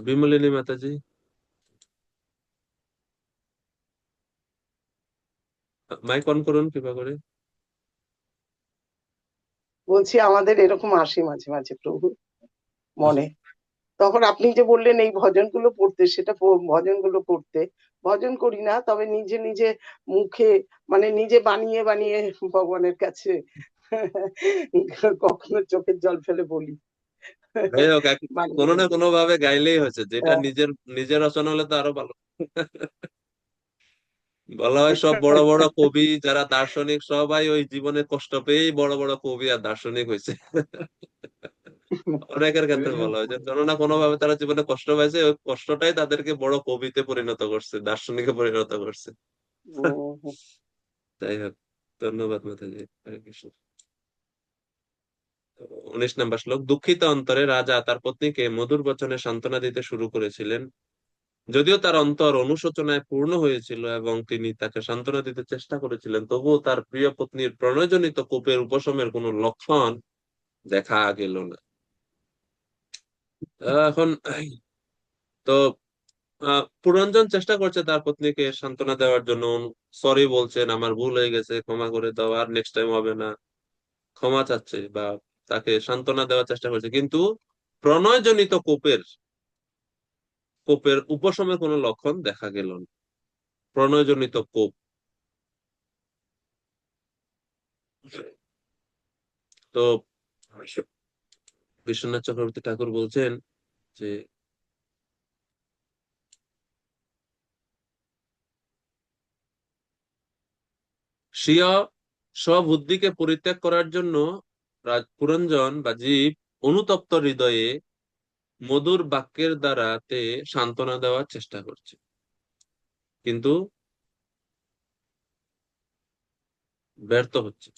বিমলিনী মাতাজি, মাইক অন করুন কৃপা করে। বলছি আমাদের এরকম আসে মাঝে মাঝে প্রভু মনে, তখন আপনি যে বললেন এই ভজনগুলো পড়তে, সেটা ভজনগুলো করতে ভজন করি না, তবে নিজে নিজে মুখে মানে নিজে বানিয়ে বানিয়ে ভগবানের কাছে কখনো চোখের জল ফেলে বলি। যাই হোক, বানিয়ে কোনো না বানিয়ে। কোনো ভাবে গাইলেই হয়েছে, যেটা হ্যাঁ। নিজের নিজের রচনা হলে তো আরো ভালো। বলা হয় সব বড় বড় কবি যারা দার্শনিক সবাই ওই জীবনে কষ্ট পেয়েই বড় বড় কবি আর দার্শনিক হয়েছে। অনেকের ক্ষেত্রে বলা হয় যে কোনো না কোনো ভাবে তারা জীবনে কষ্ট পাইছে, ওই কষ্টটাই তাদেরকে বড় কবিতে পরিণত করছে, দার্শনিকে পরিণত করছে। উম, যাই হোক, ধন্যবাদ মাতাজি। হরে কৃষ্ণ। 19 নম্বর শ্লোক। দুঃখিত অন্তরে রাজা তার পত্নীকে মধুর বচনে সান্ত্বনা দিতে শুরু করেছিলেন। যদিও তার অন্তর অনুশোচনায় পূর্ণ হয়েছিল এবং তিনি তাকে সান্ত্বনা দিতে চেষ্টা করেছিলেন, তবুও তার প্রিয় পত্নীর প্রণয়জনিত কোপের উপশমের কোনো লক্ষণ দেখা গেল না। এখন তো পুরঞ্জন চেষ্টা করছে তার পত্নীকে সান্ত্বনা দেওয়ার জন্য, সরি বলছেন, আমার ভুল হয়ে গেছে, ক্ষমা করে দাও, আর নেক্সট টাইম হবে না, ক্ষমা চাচ্ছে বা তাকে সান্ত্বনা দেওয়ার চেষ্টা করছে, কিন্তু প্রণয়জনিত কোপের কোপের উপশমের কোনো লক্ষণ দেখা গেল না। প্রণয়জনিত কোপ। তো বিশ্বনাথ চক্রবর্তী ঠাকুর বলছেন যে স্বীয় স্ববুদ্ধিকে পরিত্যাগ করার জন্য পুরঞ্জন বা জীব অনুতপ্ত হৃদয়ে মধুর বাক্যের দ্বারাতে সান্ত্বনা দেওয়ার চেষ্টা করছে, কিন্তু ব্যর্থ হচ্ছে।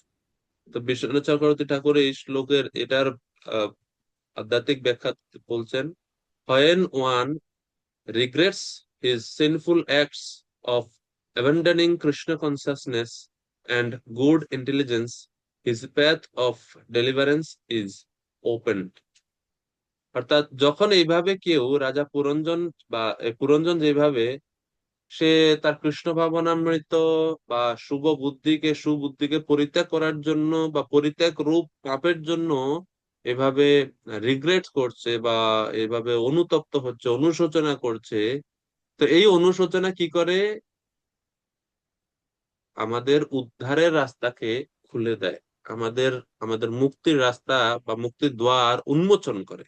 তো বিশ্বনাথ চক্রবর্তী ঠাকুর এই শ্লোকের এটার আহ, আধ্যাত্মিক ব্যাখ্যা বলছেন, when one regrets his sinful acts of abandoning Krishna consciousness and good intelligence, his path of deliverance is opened. অর্থাৎ যখন এইভাবে কেউ রাজা পুরঞ্জন বা এই পুরঞ্জন যেভাবে সে তার কৃষ্ণ ভাবনামৃত বা সুবুদ্ধিকে পরিত্যাগ করার জন্য বা পরিত্যাগ রূপ পাপের জন্য এভাবে রিগ্রেট করছে বা এভাবে অনুতপ্ত হচ্ছে, অনুশোচনা করছে, তো এই অনুশোচনা কি করে? আমাদের উদ্ধারের রাস্তাকে খুলে দেয়, আমাদের আমাদের মুক্তির রাস্তা বা মুক্তির দ্বার উন্মোচন করে।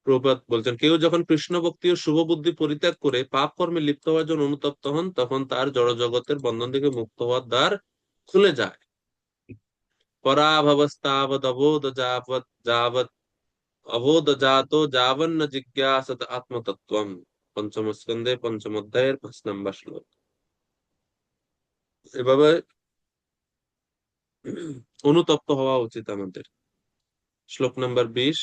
প্রভুপাদ বলছেন, কেউ যখন কৃষ্ণ ভক্তি ও শুভ বুদ্ধি পরিত্যাগ করে পাপ কর্মে লিপ্ত হওয়ার জন্য অনুতপ্ত হন, তখন তার জড় জগতের বন্ধন থেকে মুক্ত হওয়ার দ্বার খুলে যায়। পরাভবস্তাবদ অবোধ যাবৎ যাবৎ অবোধ জাত যাবন্ন জিজ্ঞাসত আত্মতত্ত্বম। পঞ্চম স্কন্ধে পঞ্চম অধ্যায়ের 5 নম্বর শ্লোক। এভাবে অনুতপ্ত হওয়া উচিত আমাদের। শ্লোক নম্বর 20।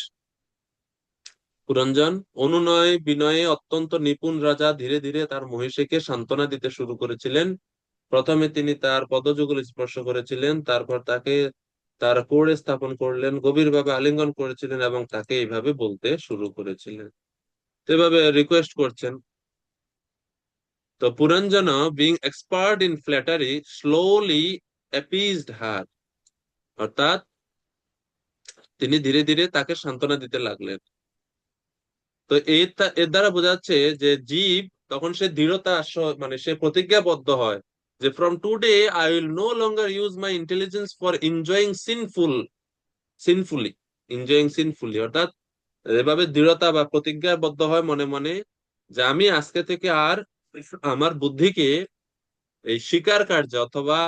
পুরঞ্জন অনুনয় বিনয়ে অত্যন্ত নিপুণ রাজা ধীরে ধীরে তার মহিষীকে সান্ত্বনা দিতে শুরু করেছিলেন। প্রথমে তিনি তার পদযুগল স্পর্শ করেছিলেন, তারপর তাকে তার কোলে স্থাপন করলেন, গভীরভাবে আলিঙ্গন করেছিলেন এবং তাকে এইভাবে বলতে শুরু করেছিলেন, এভাবে রিকোয়েস্ট করছেন। তো Puranjan being expert in flattery slowly appeased her, অর্থাৎ তিনি ধীরে ধীরে তাকে সান্ত্বনা দিতে লাগলেন। তো এর দ্বারা বোঝা যাচ্ছে যে জীব তখন সে দৃঢ়তা মানে সে প্রতিজ্ঞাবদ্ধ হয় যে from today I will no longer use my intelligence for enjoying sinfully, অর্থাৎ এভাবে দৃঢ়তা বা প্রতিজ্ঞাবদ্ধ হয় মনে মনে যে আমি আজকে থেকে আর আমার বুদ্ধিকে এই শিকার কার্যে অথবা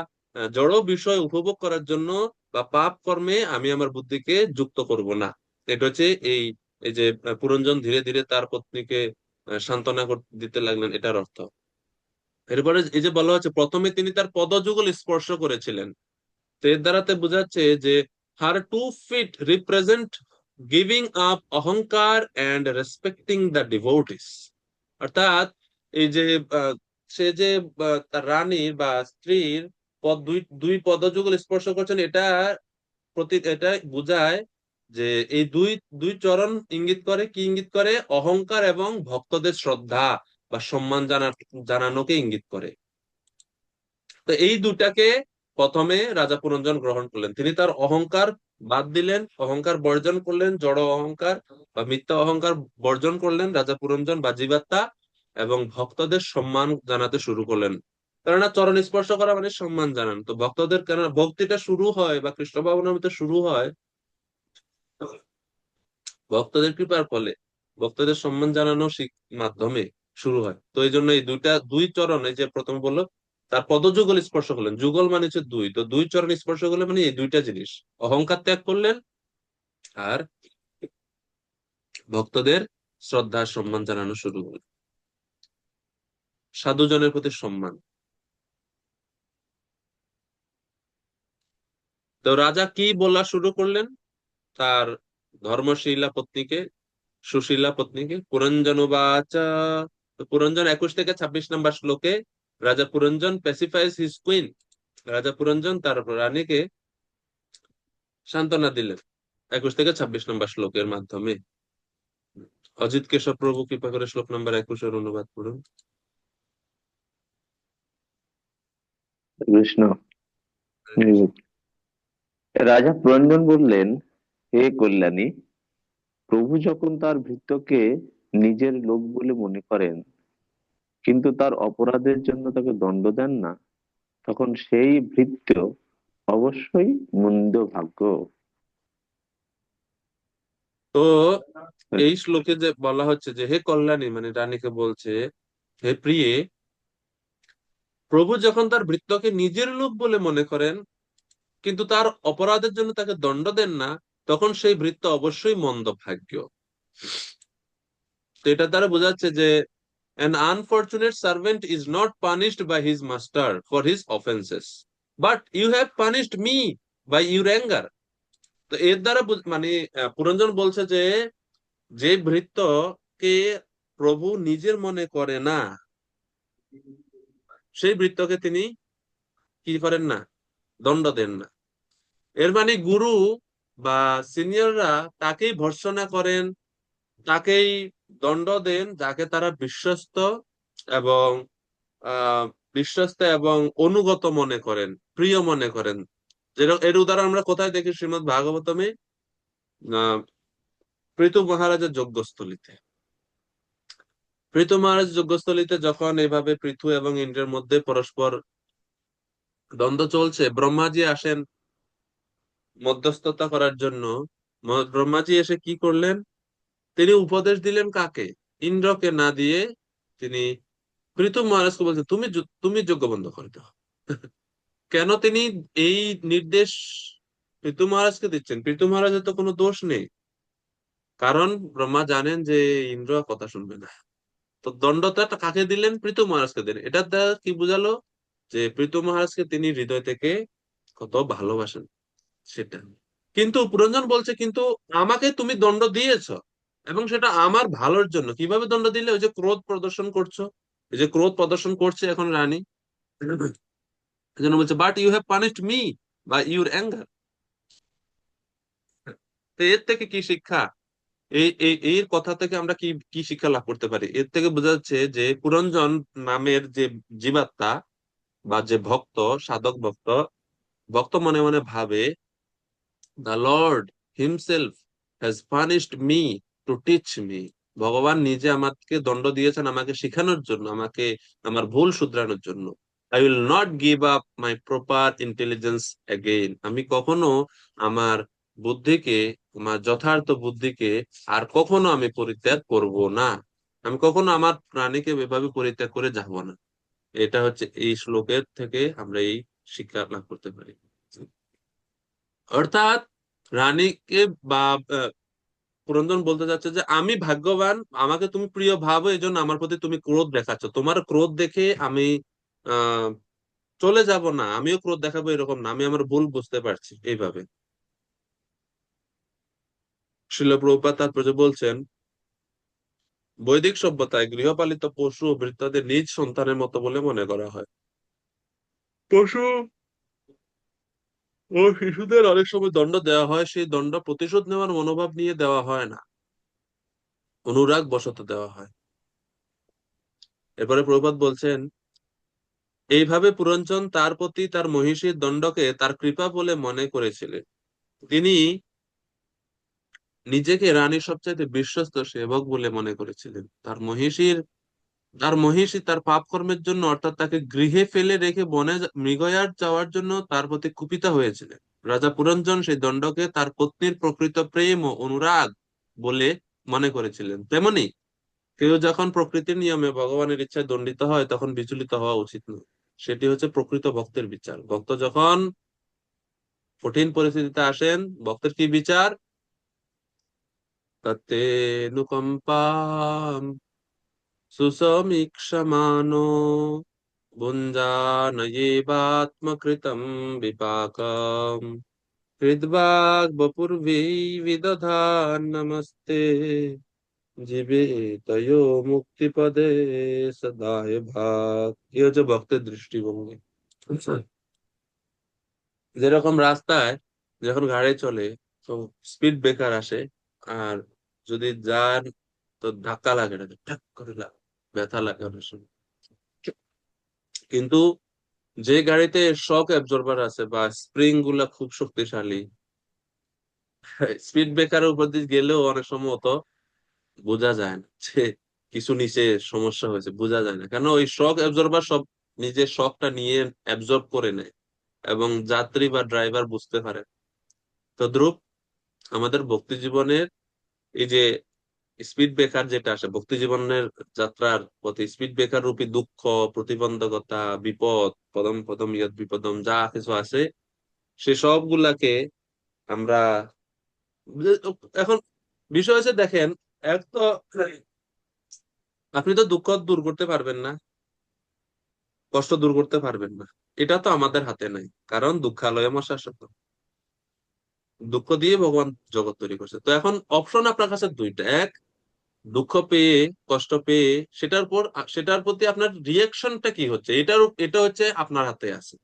জড় বিষয় উপভোগ করার জন্য বা পাপ কর্মে আমি আমার বুদ্ধিকে যুক্ত করব না। এটা হচ্ছে এই এই যে পুরঞ্জন ধীরে ধীরে তার পত্নীকে সান্ত্বনা দিতে লাগলেন, এটার অর্থ। এরপরে এই যে বলা হচ্ছে প্রথমে তিনি তার পদযুগল স্পর্শ করেছিলেন, তো এর দ্বারাতে বোঝাচ্ছে যে হার 2 feet রিপ্রেজেন্ট গিভিং আপ অহংকার অ্যান্ড রেসপেক্টিং দ্য ডিভোটিস। অর্থাৎ এই যে সে যে তার রানীর বা স্ত্রীর দুই দুই পদযুগল স্পর্শ করছেন, এটা বোঝায় যে এই দুই দুই চরণ ইঙ্গিত করে, কি ইঙ্গিত করে? অহংকার এবং ভক্তদের শ্রদ্ধা বা সম্মান জানানোকে ইঙ্গিত করে। তো এই দুটাকে প্রথমে রাজা পুরঞ্জন গ্রহণ করলেন। তিনি তার অহংকার বাদ দিলেন, অহংকার বর্জন করলেন, জড় অহংকার বা মিথ্যা অহংকার বর্জন করলেন রাজা পুরঞ্জন বা জীবাত্মা, এবং ভক্তদের সম্মান জানাতে শুরু করলেন। কেননা চরণ স্পর্শ করা মানে সম্মান জানান। তো ভক্তদের, কেননা ভক্তিটা শুরু হয় বা কৃষ্ণ ভাবনামৃত শুরু হয় ভক্তদের কৃপার ফলে, ভক্তদের সম্মান জানানোর মাধ্যমে শুরু হয়। তো এই জন্য এই দুই চরণ, এই যে প্রথম বললো তার পদযুগল স্পর্শ করলেন, যুগল মানে হচ্ছে দুই, তো দুই চরণ স্পর্শ করলেন মানে এই দুইটা জিনিস, অহংকার ত্যাগ করলেন আর ভক্তদের শ্রদ্ধা সম্মান জানানো শুরু করলেন, সাধুজনের প্রতি সম্মান। তো রাজা কি বলা শুরু করলেন তার ধর্মশীলা পত্নীকে, সুশীলা পত্নীকে? পুরঞ্জন বাচা, পুরঞ্জন 21 থেকে 26 নম্বর শ্লোকে রাজা পুরঞ্জন প্যাসিফাইজ হিজ কুইন, রাজা পুরঞ্জন তার রানীকে সান্ত্বনা দিলেন 21 থেকে 26 নম্বর শ্লোকের মাধ্যমে। অজিত কেশব প্রভু কৃপা করে শ্লোক নম্বর 21 অনুবাদ করুন। কৃষ্ণ। রাজা পুরঞ্জন বললেন, হে কল্যাণী, প্রভু যখন তার ভৃত্যকে নিজের লোক বলে মনে করেন কিন্তু তার অপরাধের জন্য তাকে দণ্ড দেন না, তখন সেই ভৃত্য অবশ্যই মন্দ ভাগ্য। তো এই শ্লোকে যে বলা হচ্ছে যে হে কল্যাণী, মানে রানীকে বলছে, হে প্রিয়ে, প্রভু যখন তার ভৃত্যকে নিজের লোক বলে মনে করেন কিন্তু তার অপরাধের জন্য তাকে দণ্ড দেন না, তখন সেই ভৃত্য অবশ্যই মন্দ ভাগ্য। তো এটা দ্বারা বোঝাচ্ছে যে an unfortunate servant is not punished by his master for his offenses, but you have punished me by your anger. তো এর দ্বারা মানে পুরঞ্জন বলছে যে যে ভৃত্যকে প্রভু নিজের মনে করে না, সেই ভৃত্যকে তিনি কি করেন না, দণ্ড দেন না। এর মানে গুরু বা সিনিয়ররা তাকেই ভর্ৎসনা করেন, তাকেই দণ্ড দেন যাকে তারা বিশ্বস্ত এবং আহ বিশ্বস্ত এবং অনুগত মনে করেন, প্রিয় মনে করেন। যেরকম এর উদাহরণ আমরা কোথায় দেখি? শ্রীমদ্ ভাগবতমে আহ পৃথু মহারাজের যজ্ঞস্থলিতে। পৃথু মহারাজ যজ্ঞস্থলিতে যখন এভাবে পৃথু এবং ইন্দ্রের মধ্যে পরস্পর দ্বন্দ্ব চলছে, ব্রহ্মাজি আসেন মধ্যস্থতা করার জন্য। ব্রহ্মাজি এসে কি করলেন? তিনি উপদেশ দিলেন কাকে? ইন্দ্রকে না দিয়ে তিনি পৃথু মহারাজকে বলছেন তুমি যজ্ঞ বন্ধ করে দাও। কেন তিনি এই নির্দেশ পৃথু মহারাজকে দিচ্ছেন? পৃথু মহারাজের তো কোনো দোষ নেই, কারণ ব্রহ্মা জানেন যে ইন্দ্র কথা শুনবে না। তো দণ্ডটা কাকে দিলেন? পৃথু মহারাজকে দিলেন। এটা দ্বারা কি বোঝালো? যে পৃথু মহারাজকে তিনি হৃদয় থেকে কত ভালোবাসেন সেটা। কিন্তু পুরঞ্জন বলছে কিন্তু আমাকে তুমি দণ্ড দিয়েছো এবং সেটা আমার ভালোর জন্য। কিভাবে দণ্ড দিলে? ওই যে ক্রোধ প্রদর্শন করছো, এই যে ক্রোধ প্রদর্শন করছে এখন রানী, এই জন্য বলছে but you have punished me by your anger. তো এর থেকে কি শিক্ষা? এর কথা থেকে আমরা কি কি শিক্ষা লাভ করতে পারি? এর থেকে বোঝা যাচ্ছে যে পুরঞ্জন নামের যে জীবাত্মা বা যে ভক্ত, সাধক ভক্ত, ভক্ত মনে মনে ভাবে the Lord himself has punished me to teach me. ভগবান নিজে আমাকে দণ্ড দিয়েছেন আমাকে শেখানোর জন্য, আমাকে আমার ভুল শুধরানোর জন্য। I will not give up my proper intelligence again. আমি কখনো আমার বুদ্ধিকে, আমার যথার্থ বুদ্ধিকে আর কখনো আমি পরিত্যাগ করব না। আমি কখনো আমার প্রাণীকে এভাবে পরিত্যাগ করে যাব না। এটা হচ্ছে এই শ্লোকের থেকে আমরা এই শিক্ষা লাভ করতে পারি। অর্থাৎ রানীকে বা পুরন্দন বলতে যাচ্ছে যে আমি ভাগ্যবান, আমাকে তুমি প্রিয় ভাবো, এই জন্য আমার প্রতি তুমি ক্রোধ দেখাচ্ছ। তোমার ক্রোধ দেখে আমি আহ চলে যাব না, আমিও ক্রোধ দেখাবো এরকম না, আমি আমার ভুল বুঝতে পারছি। এইভাবে শিল প্রভুপাদ তাৎপর্য বলছেন, বৈদিক সভ্যতায় গৃহপালিত পশু ও ভৃত্যদের নিজ সন্তানের মতো বলে মনে করা হয়। পশু ও শিশুদের অনেক সময় দণ্ড দেওয়া হয়, সেই দণ্ড প্রতিশোধ নেওয়ার মনোভাব নিয়ে দেওয়া হয় না, অনুরাগ বশত দেওয়া হয়। এরপরে প্রভুপাদ বলছেন, এইভাবে পুরঞ্চন তার প্রতি তার মহিষীর দণ্ডকে তার কৃপা বলে মনে করেছিলেন। তিনি নিজেকে রানীর সবচাইতে বিশ্বস্ত সেবক বলে মনে করেছিলেন। তার মহিষী তার পাপ কর্মের জন্য, অর্থাৎ তাকে গৃহে ফেলে রেখে বনে মৃগয়ার যাওয়ার জন্য তার প্রতি কুপিত হয়েছিলেন। রাজা পুরঞ্জন সেই দণ্ডকে তার পত্নীর প্রকৃত প্রেম ও অনুরাগ বলে মনে করেছিলেন। তেমনি কেউ যখন প্রকৃতির নিয়মে ভগবানের ইচ্ছায় দণ্ডিত হয় তখন বিচলিত হওয়া উচিত নয়। সেটি হচ্ছে প্রকৃত ভক্তের বিচার। ভক্ত যখন কঠিন পরিস্থিতিতে আসেন, ভক্তের কি বিচার? তত্তেনুকম্পাম সুসমীক্ষমানো ভুঞ্জানযেবাত্মকৃতম বিপাকম হৃদ্বাগ বপুর্ভি বিদধান নমস্তে জীবে তয়ো মুক্তিপদে সদায় ভাগ। এই হচ্ছে ভক্তের দৃষ্টিভঙ্গি। যেরকম রাস্তায় যখন গাড়ি চলে তো স্পিড ব্রেকার আসে, আর যদি যান তো ধাক্কা লাগে না, ঠাক করে ব্যথা লাগে অনেক সময়। কিন্তু যে গাড়িতে শক অ্যাবজর্বার আছে বা স্প্রিং গুলা খুব শক্তিশালী, স্পিড ব্রেকারের উপর দিয়ে গেলেও অনেক সময় অত বোঝা যায় না যে কিছু নিচে সমস্যা হয়েছে, বোঝা যায় না, কেন ওই শক অ্যাবজর্বার সব নিজের শকটা নিয়ে অ্যাবজর্ব করে নেয় এবং যাত্রী বা ড্রাইভার বুঝতে পারে। তদ্রূপ আমাদের ভক্তি জীবনের এই যে স্পিড ব্রেকার যেটা আসে ভক্তি জীবনের যাত্রার পথে, স্পিড ব্রেকার রূপী দুঃখ, প্রতিবন্ধকতা, বিপদ, পদম পদম ইয়ৎ বিপদম, যা কিছু আছে সে সবগুলাকে আমরা এখন বিষয় হচ্ছে দেখেন, এক তো আপনি তো দুঃখ দূর করতে পারবেন না, কষ্ট দূর করতে পারবেন না, এটা তো আমাদের হাতে নাই, কারণ দুঃখালয় শাশ্বত। দুঃখ দিয়ে ভগবান জগৎ তৈরি করছে। তো এখন অপশন আপনার কাছে দুইটা, এক দুঃখ পেয়ে, কষ্ট পেয়ে সেটার প্রতি আপনার রিয়াকশনটা কি হচ্ছে, এটা হচ্ছে আপনার হাতে আছে।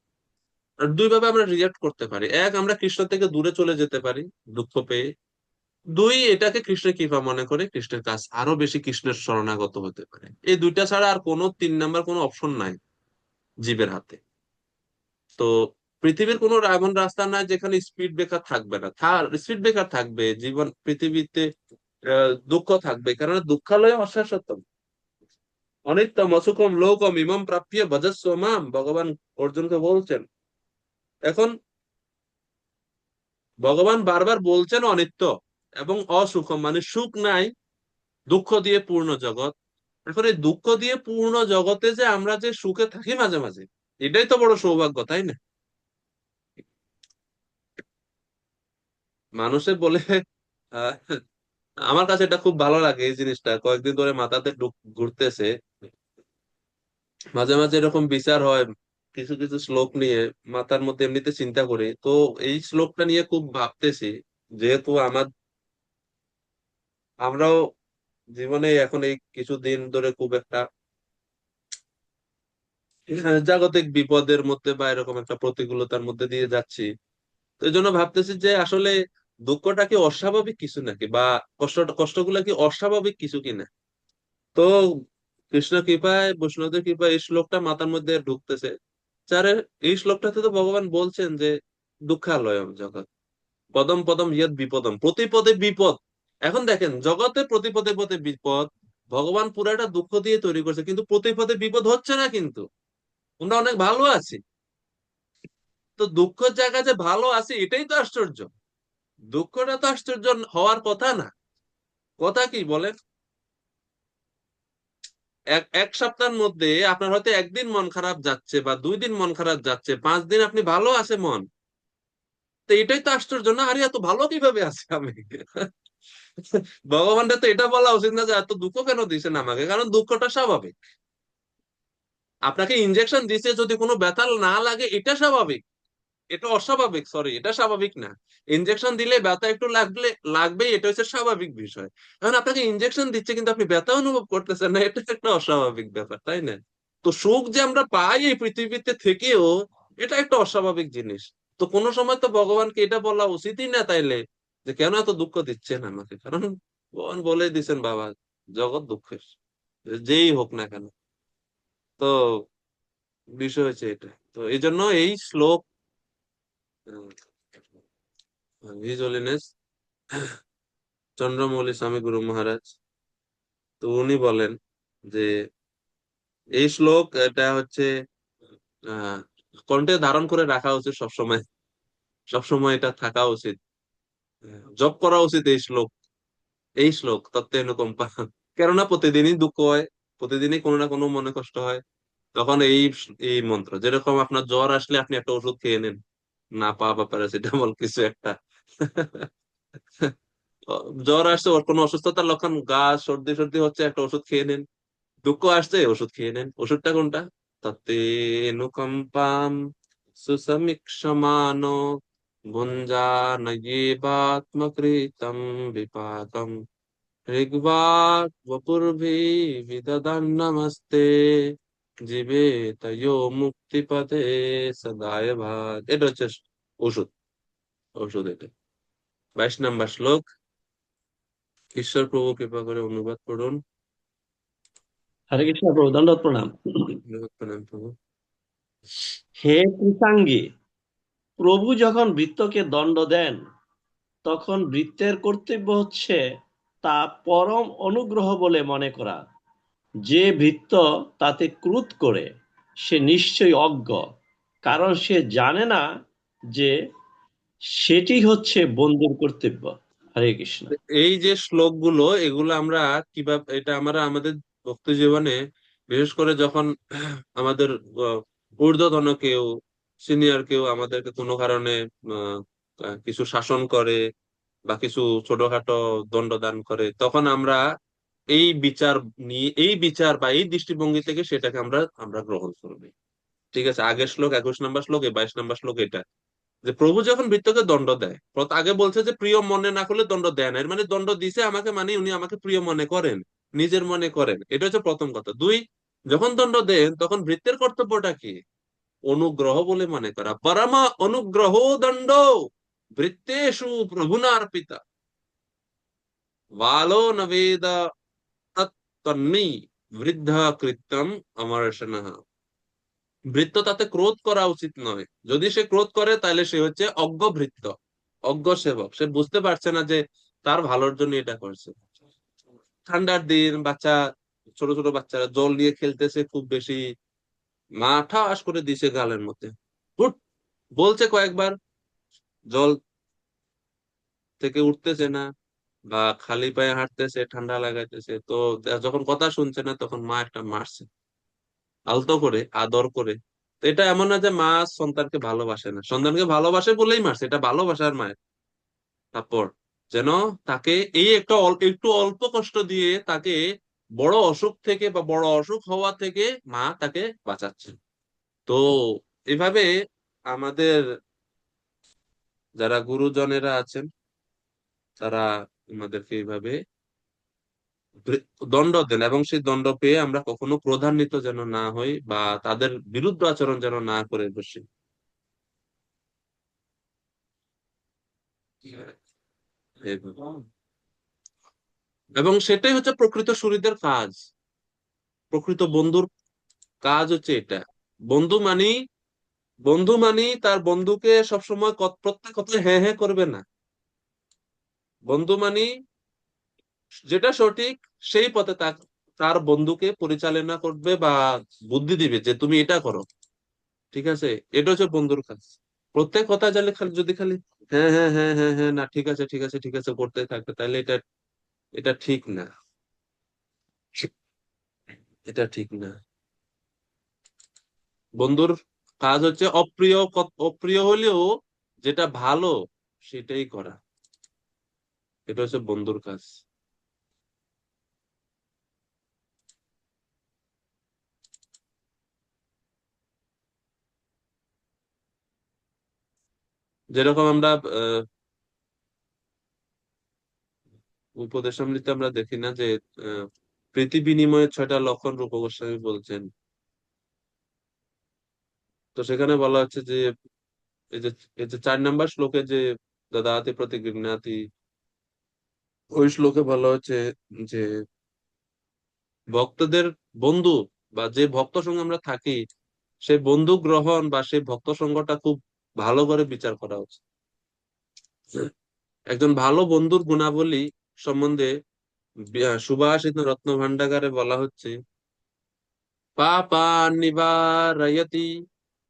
আর দুই ভাবে আমরা রিয়াক্ট করতে পারি। এক, আমরা কৃষ্ণ থেকে দূরে চলে যেতে পারি দুঃখ পেয়ে। দুই, এটাকে কৃষ্ণের কৃপা মনে করে কৃষ্ণের কাছ আরো বেশি কৃষ্ণের শরণাগত হতে পারে। এই দুইটা ছাড়া আর কোনো তিন নাম্বার কোনো অপশন নাই জীবের হাতে। তো পৃথিবীর কোনো এমন রাস্তা নাই যেখানে স্পিড ব্রেকার থাকবে না, স্পিড ব্রেকার থাকবে জীবন পৃথিবীতে। দুঃখ থাকবে, কারণ দুঃখালয় অশাশ্বত, অনিত্যম অসুখম লোকম ইমম প্রাপ্য ভজস্ব মাম, ভগবান অর্জুনকে বলছেন। এখন ভগবান বারবার বলছেন অনিত্য এবং অসুখম, মানে সুখ নাই, দুঃখ দিয়ে পূর্ণ জগৎ। এখন এই দুঃখ দিয়ে পূর্ণ জগতে যে আমরা যে সুখে থাকি মাঝে মাঝে, এটাই তো বড় সৌভাগ্য, তাই না? মানুষে বলে আহ, আমার কাছে এটা খুব ভালো লাগে এই জিনিসটা, কয়েকদিন ধরে মাথাতে ঘুরতেছে। মাঝে মাঝে এরকম বিচার হয় কিছু কিছু শ্লোক নিয়ে, মাথার মধ্যে এমনিতে চিন্তা করি, তো এই শ্লোকটা নিয়ে খুব ভাবতেছি। যেহেতু আমরাও জীবনে এখন এই কিছুদিন ধরে খুব একটা জাগতিক বিপদের মধ্যে বা এরকম একটা প্রতিকূলতার মধ্যে দিয়ে যাচ্ছি। তো এই জন্য ভাবতেছি যে আসলে দুঃখটা কি অস্বাভাবিক কিছু নাকি, বা কষ্টগুলা কি অস্বাভাবিক কিছু কিনা। তো কৃষ্ণ কৃপায়, বৈষ্ণবদের কৃপায় এই শ্লোকটা মাথার মধ্যে ঢুকতেছে। চারে এই শ্লোকটাতে তো ভগবান বলছেন যে দুঃখালয়ম জগৎ, পদম পদম ইয়ৎ বিপদম, প্রতি পদে বিপদ। এখন দেখেন, জগতে প্রতি পদে পদে বিপদ, ভগবান পুরাটা দুঃখ দিয়ে তৈরি করছে, কিন্তু প্রতি পদে বিপদ হচ্ছে না, কিন্তু আমরা অনেক ভালো আছি। তো দুঃখের জায়গায় যে ভালো আছি এটাই তো আশ্চর্য। দুঃখটা তো আশ্চর্য হওয়ার কথা না। কথা কি বলেন? এক এক সপ্তাহের মধ্যে আপনার হয়তো একদিন মন খারাপ যাচ্ছে বা 2 দিন মন খারাপ যাচ্ছে, 5 দিন আপনি ভালো আছে মন। তো এটাই তো আশ্চর্য না? আরে এত ভালো কিভাবে আছে আমি? ভগবানটা তো এটা বলা উচিত না যে এত দুঃখ কেন দিয়েছেন আমাকে, কারণ দুঃখটা স্বাভাবিক। আপনাকে ইনজেকশন দিছে যদি কোনো ব্যথা না লাগে, এটা স্বাভাবিক। এটা অস্বাভাবিক, সরি, এটা স্বাভাবিক না। ইনজেকশন দিলে ব্যথা একটু লাগবেই, এটা হচ্ছে স্বাভাবিক বিষয়। এখন আপনাকে ইনজেকশন দিচ্ছে কিন্তু আপনি ব্যথা অনুভব করতেছেন না, এটা একটা অস্বাভাবিক ব্যাপার, তাই না? তো সুখ যে আমরা পাই এই পৃথিবীতে থেকেও, এটা একটা অস্বাভাবিক জিনিস। তো কোনো সময় তো ভগবানকে এটা বলা উচিতই না তাইলে, যে কেন এত দুঃখ দিচ্ছেন আমাকে, কারণ ভগবান বলে দিচ্ছেন বাবা জগৎ দুঃখের, যেই হোক না কেন। তো বিষয় হচ্ছে এটা। তো এই জন্য এই শ্লোক হিজ হোলিনেস চন্দ্রমৌলি স্বামী গুরু মহারাজ, তো উনি বলেন যে এই শ্লোক এটা হচ্ছে আহ কণ্ঠে ধারণ করে রাখা উচিত সবসময়, সবসময় এটা থাকা উচিত, জপ করা উচিত এই শ্লোক, এই শ্লোক তত্ত্বে অনুকম্পা। কেননা প্রতিদিনই দুঃখ হয়, প্রতিদিনই কোনো না কোনো মনে কষ্ট হয়, তখন এই এই মন্ত্র, যেরকম আপনার জ্বর আসলে আপনি একটা ওষুধ খেয়ে নেন, না পা বা প্যারাসিটামল কিছু একটা। জ্বর আসছে, ওর কোনো অসুস্থতার লক্ষণ, গা সর্দি সর্দি হচ্ছে, একটা ওষুধ খেয়ে নেন। দুঃখ আসছে, ওষুধ খেয়ে নেন। ওষুধটা কোনটা? তত্ত্বেনুকম্পাম সুসমীক্ষমানো ভুঞ্জানযেবাত্মকৃতম বিপাকম ঋগ্বাদ বপুর্ভি বিদদান্নমস্তে জীবে তয়ো মুক্তিপথে সদায় ভাগ। এটা হচ্ছে ওষুধ, ওষুধ এটা। 22 নম্বর শ্লোক, ঈশ্বর প্রভু কৃপা করে অনুবাদ করুন। হরে কৃষ্ণ প্রভু, দণ্ডবত প্রণাম। অনুবাদ করেন প্রভু। হে কৃতাঙ্গী, প্রভু যখন ভৃত্যকে দণ্ড দেন তখন ভৃত্যের কর্তব্য হচ্ছে তা পরম অনুগ্রহ বলে মনে করা। যে ভৃত্য তাতে ক্রোধ করে সে নিশ্চয়ই অজ্ঞ, কারণ সে জানে না যে সেটি হচ্ছে বন্ধুর কর্তব্য। হরে কৃষ্ণ। এই যে শ্লোকগুলো, এগুলো আমরা কিভাবে, এটা আমরা আমাদের ভক্তি জীবনে, বিশেষ করে যখন আমাদের ঊর্ধ্বতন কেউ, সিনিয়র কেউ আমাদেরকে কোনো কারণে আহ, কিছু শাসন করে বা কিছু ছোটখাটো দণ্ডদান করে, তখন আমরা এই বিচার নিয়ে, এই বিচার বা এই দৃষ্টিভঙ্গি থেকে সেটাকে আমরা আমরা গ্রহণ করবো। ঠিক আছে, আগের শ্লোক 21 নম্বর শ্লোক, 22 নম্বর শ্লোক এটা, যে প্রভু যখন ভৃত্যকে দণ্ড দেয়, আগে বলছে যে প্রিয় মনে না করলে দণ্ড দেয় না, এর মানে দণ্ড দিছে আমাকে, মানে উনি আমাকে প্রিয় মনে করেন, নিজের মনে করেন। এটা হচ্ছে প্রথম কথা। দুই, যখন দণ্ড দেন তখন ভৃত্যের কর্তব্যটা কি? অনুগ্রহ বলে মনে করা। পরমা অনুগ্রহ দণ্ড ভৃত্যেষু প্রভুনার্পিতা বালো নবেদ তন্মি বৃদ্ধ কৃত্যম অমর্ষণঃ। ভৃত্য তাতে ক্রোধ করা উচিত নয়। যদি সে ক্রোধ করে তাহলে সে হচ্ছে অজ্ঞ ভৃত্য, অজ্ঞ সেবক। সে বুঝতে পারছে না যে তার ভালোর জন্য এটা করছে। ঠান্ডার দিন, বাচ্চা, ছোট ছোট বাচ্চারা জল নিয়ে খেলতেছে খুব বেশি, মা ঠাস করে দিছে গালের মধ্যে, উঠ, বলছে কয়েকবার, জল থেকে উঠতেছে না, বা খালি পায়ে হাঁটতেছে, ঠান্ডা লাগাইতেছে, তো যখন কথা শুনছে না তখন মা একটা মারছে, আলতো করে, আদর করে। তো এটা এমন না যে মা সন্তানকে ভালোবাসে না, সন্তানকে ভালোবাসে বলেই মারছে, এটা ভালোবাসার মায়ের। তারপর যেন তাকে এই একটা একটু অল্প কষ্ট দিয়ে তাকে বড় অসুখ থেকে বা বড় অসুখ হওয়া থেকে মা তাকে বাঁচাচ্ছে। তো এভাবে আমাদের যারা গুরুজনেরা আছেন, তারা আমাদেরকে এইভাবে দণ্ড দেন, এবং সেই দণ্ড পেয়ে আমরা কখনো ক্রোধান্বিত যেন না হই বা তাদের বিরুদ্ধ আচরণ যেন না করে বসি। এবং সেটাই হচ্ছে প্রকৃত শরীরের কাজ, প্রকৃত বন্ধুর কাজ হচ্ছে এটা। বন্ধু মানি, বন্ধু মানি তার বন্ধুকে সবসময় প্রত্যেক কথায় হ্যাঁ হ্যাঁ করবে না। বন্ধু মানি যেটা সঠিক সেই পথে তার বন্ধুকে পরিচালনা করবে বা বুদ্ধি দিবে যে তুমি এটা করো। ঠিক আছে, এটা হচ্ছে বন্ধুর কাজ। প্রত্যেক কথা জানলে খালি, যদি খালি হ্যাঁ হ্যাঁ হ্যাঁ হ্যাঁ হ্যাঁ, না ঠিক আছে ঠিক আছে ঠিক আছে করতে থাকবে, তাহলে এটা, এটা ঠিক না, এটা ঠিক না। বন্ধুর কাজ হচ্ছে অপ্রিয়, অপ্রিয় হলেও যেটা ভালো সেটাই করা। এটা হচ্ছে বন্ধুর কাজ। যেরকম আমরা উপদেশামৃতে আমরা দেখি না যে প্রীতি বিনিময়ের 6টা লক্ষণ রূপ গোস্বামী বলছেন। তো সেখানে বলা হচ্ছে যে এই যে, এই যে 4 নম্বর শ্লোকে যে দদাতি প্রতি গৃহ্ণাতি, ওই শ্লোকে বলা হচ্ছে যে ভক্তদের বন্ধু বা যে ভক্ত সঙ্গে আমরা থাকি, সেই বন্ধু গ্রহণ বা সেই ভক্ত সঙ্গটা খুব ভালো করে বিচার করা উচিত। একজন ভালো বন্ধুর গুণাবলী সম্বন্ধে সুভাষিত রত্ন ভান্ডাগারে বলা হচ্ছে, পাপান নিবারয়তি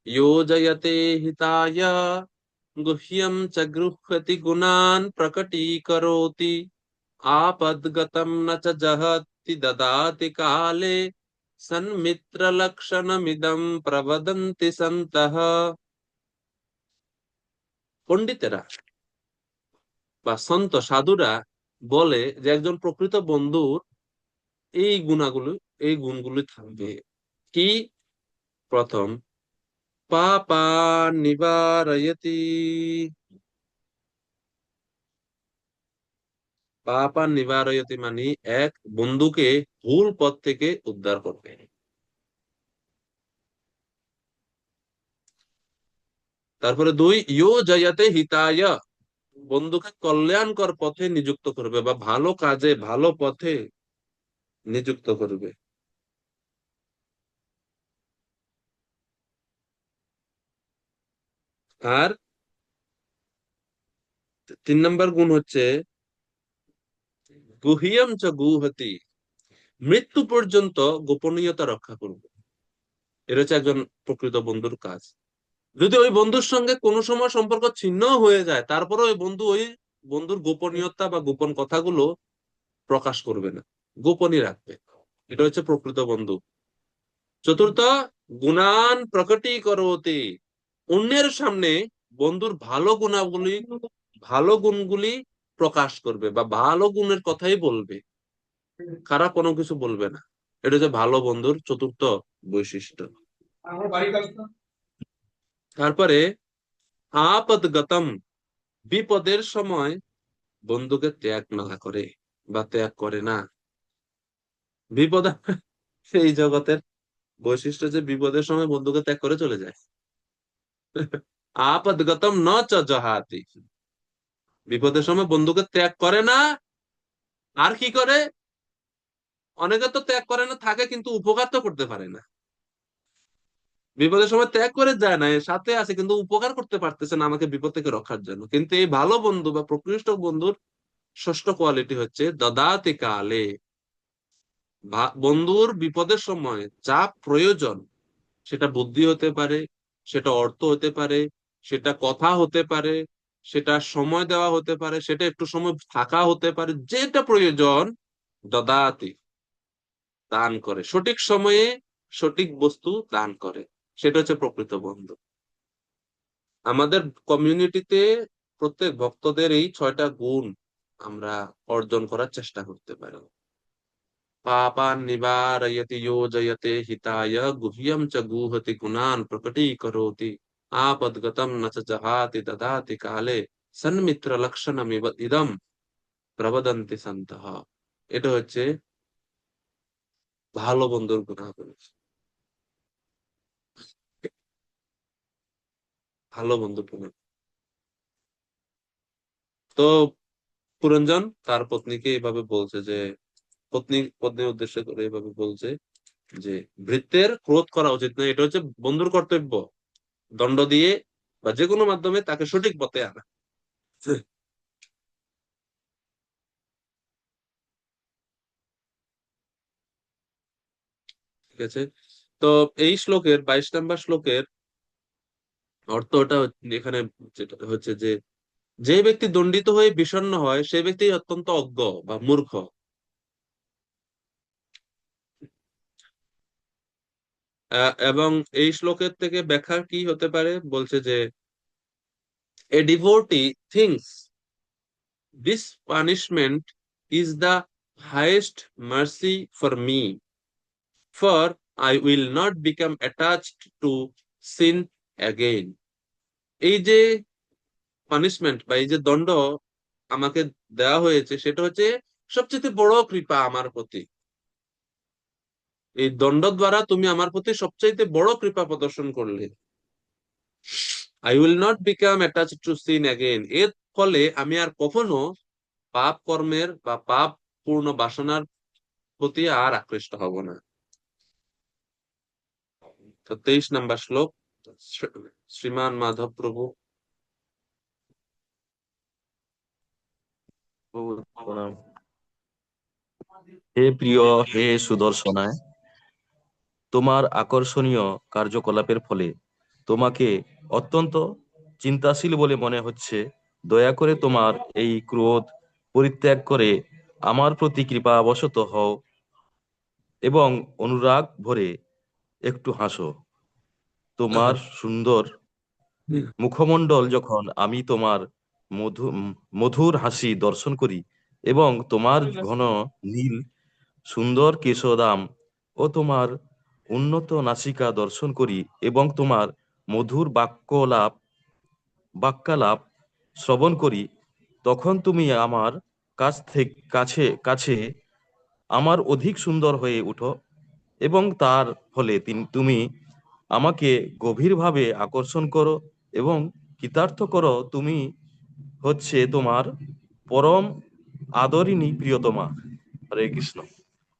योजयते हिताय गुह्यं च गृह्यति गुणान् प्रकटीकरोति आपद्गतं न च जहति ददाति काले सन्मित्रलक्षणमिदं प्रवदन्ति सन्तः। পণ্ডিতেরা বা সন্ত সাধুরা বলে যে একজন প্রকৃত বন্ধুর এই গুণগুলি থাকবে। কি? প্রথম, পাপান নিবারয়তি। পাপান নিবারয়তি মানে এক বন্ধুকে ভুল পথ থেকে উদ্ধার করবে। তারপরে দুই, ইয়ো জয়াতে হিতায়, বন্ধুকে কল্যাণকর পথে নিযুক্ত করবে বা ভালো কাজে ভালো পথে নিযুক্ত করবে। আর 3 নম্বর গুণ হচ্ছে গুহ্যম চ গুহতি, মৃত্যু পর্যন্ত গোপনীয়তা রক্ষা করবে। এটা হচ্ছে একজন প্রকৃত বন্ধুর কাজ। যদি ওই বন্ধুর সঙ্গে কোনো সময় সম্পর্ক ছিন্ন হয়ে যায়, তারপরে ওই বন্ধুর গোপনীয়তা বা গোপন কথাগুলো প্রকাশ করবে না, গোপনই রাখবে। এটা হচ্ছে প্রকৃত বন্ধু। চতুর্থ, গুণান প্রকটীকরোতি, অন্যের সামনে বন্ধুর ভালো গুণগুলি প্রকাশ করবে বা ভালো গুণের কথাই বলবে, খারাপ কোনো কিছু বলবে না। এটা হচ্ছে ভালো বন্ধুর চতুর্থ বৈশিষ্ট্য। তারপরে আপদগতম, বিপদের সময় বন্ধুকে ত্যাগ না করে বা ত্যাগ করে না। বিপদ এই জগতের বৈশিষ্ট্য যে বিপদের সময় বন্ধুকে ত্যাগ করে চলে যায়। আপদগতম ন চ জহাতি, বিপদের সময় বন্ধুকে ত্যাগ করে না। আর কি করে? অনেকে তো ত্যাগ করে না, থাকে কিন্তু উপকার তো করতে পারে না। বিপদের সময় ত্যাগ করে যায় না, এর সাথে আছে কিন্তু উপকার করতে পারতেছে না আমাকে বিপদ থেকে রক্ষার জন্য। কিন্তু এই ভালো বন্ধু বা প্রকৃষ্ট বন্ধুর ষষ্ঠ কোয়ালিটি হচ্ছে দদাতি কালে, বন্ধুর বিপদের সময় যা প্রয়োজন, সেটা বুদ্ধি হতে পারে, সেটা অর্থ হতে পারে, সেটা কথা হতে পারে, সেটা সময় দেওয়া হতে পারে, সেটা একটু সময় থাকা হতে পারে, যেটা প্রয়োজন দদাতি, দান করে, সঠিক সময়ে সঠিক বস্তু দান করে। সেটা হচ্ছে প্রকৃত বন্ধু। আমাদের কমিউনিটিতে প্রত্যেক ভক্তদের এই 6টা গুণ আমরা অর্জন করার চেষ্টা করতে পারি। পাপান নিবারয়তি যোজয়তে হিতায় গুহ্যম চ গুহতি গুণান প্রকটীকরোতি আপদগতম ন চ জহাতি দদাতি কালে সন্মিত্র লক্ষণমিব ইদম প্রবদন্তি সন্তঃ। এটা হচ্ছে ভালো বন্ধুর গুণাবলী। ভালো বন্ধুর গুণ। তো পুরঞ্জন তার পত্নীকে এইভাবে বলছে যে, পত্নীর উদ্দেশ্য করে এইভাবে বলছে যে ভৃত্যের ক্রোধ করা উচিত না, এটা হচ্ছে বন্ধুর কর্তব্য। দণ্ড দিয়ে বা যে কোনো মাধ্যমে তাকে সঠিক পথে আনা। ঠিক আছে। তো এই শ্লোকের 22 নম্বর শ্লোকের অর্থটা এখানে যেটা হচ্ছে যে, যে ব্যক্তি দণ্ডিত হয়ে বিষণ্ণ হয় সে ব্যক্তি অত্যন্ত অজ্ঞ বা মূর্খ। এবং এই শ্লোকের থেকে ব্যাখ্যা কি হতে পারে? বলছে যে a devotee thinks this punishment is the highest mercy for me, for I will not become attached to sin again. এই যে পানিশমেন্ট বা এই যে দণ্ড আমাকে দেওয়া হয়েছে, সেটা হচ্ছে সবচেয়ে বড় কৃপা আমার প্রতি। এই দণ্ড দ্বারা তুমি আমার প্রতি সবচাইতে বড় কৃপা প্রদর্শন করলে। I will not become attached to sin again, এর ফলে আমি আর কখনো পাপ কর্মের বা পাপ পূর্ণ বাসনার প্রতি আর আকৃষ্ট হব না। তো 23 নম্বর শ্লোক, শ্রীমান মাধব প্রভু। প্রণাম। হে প্রিয়, হে সুদর্শনায়, তোমার আকর্ষণীয় কার্যকলাপের ফলে তোমাকে অত্যন্ত চিন্তাশীল বলে মনে হচ্ছে। দয়া করে তোমার এই ক্রোধ পরিত্যাগ করে আমার প্রতি কৃপাবশত হও এবং অনুরাগ ভরে একটু হাসো। তোমার সুন্দর মুখমণ্ডল যখন আমি তোমার মধুর হাসি দর্শন করি এবং তোমার ঘন নীল সুন্দর কেশদাম ও তোমার উন্নত নাসিকা দর্শন করি এবং তোমার মধুর বাক্যালাপ শ্রবণ করি, তখন তুমি আমার কাছে কাছে আমার অধিক সুন্দর হয়ে উঠো এবং তার ফলে তুমি আমাকে গভীরভাবে আকর্ষণ করো এবং কৃতার্থ করো। তুমি হচ্ছে তোমার পরম আদরিণী প্রিয়তমা। হরে কৃষ্ণ।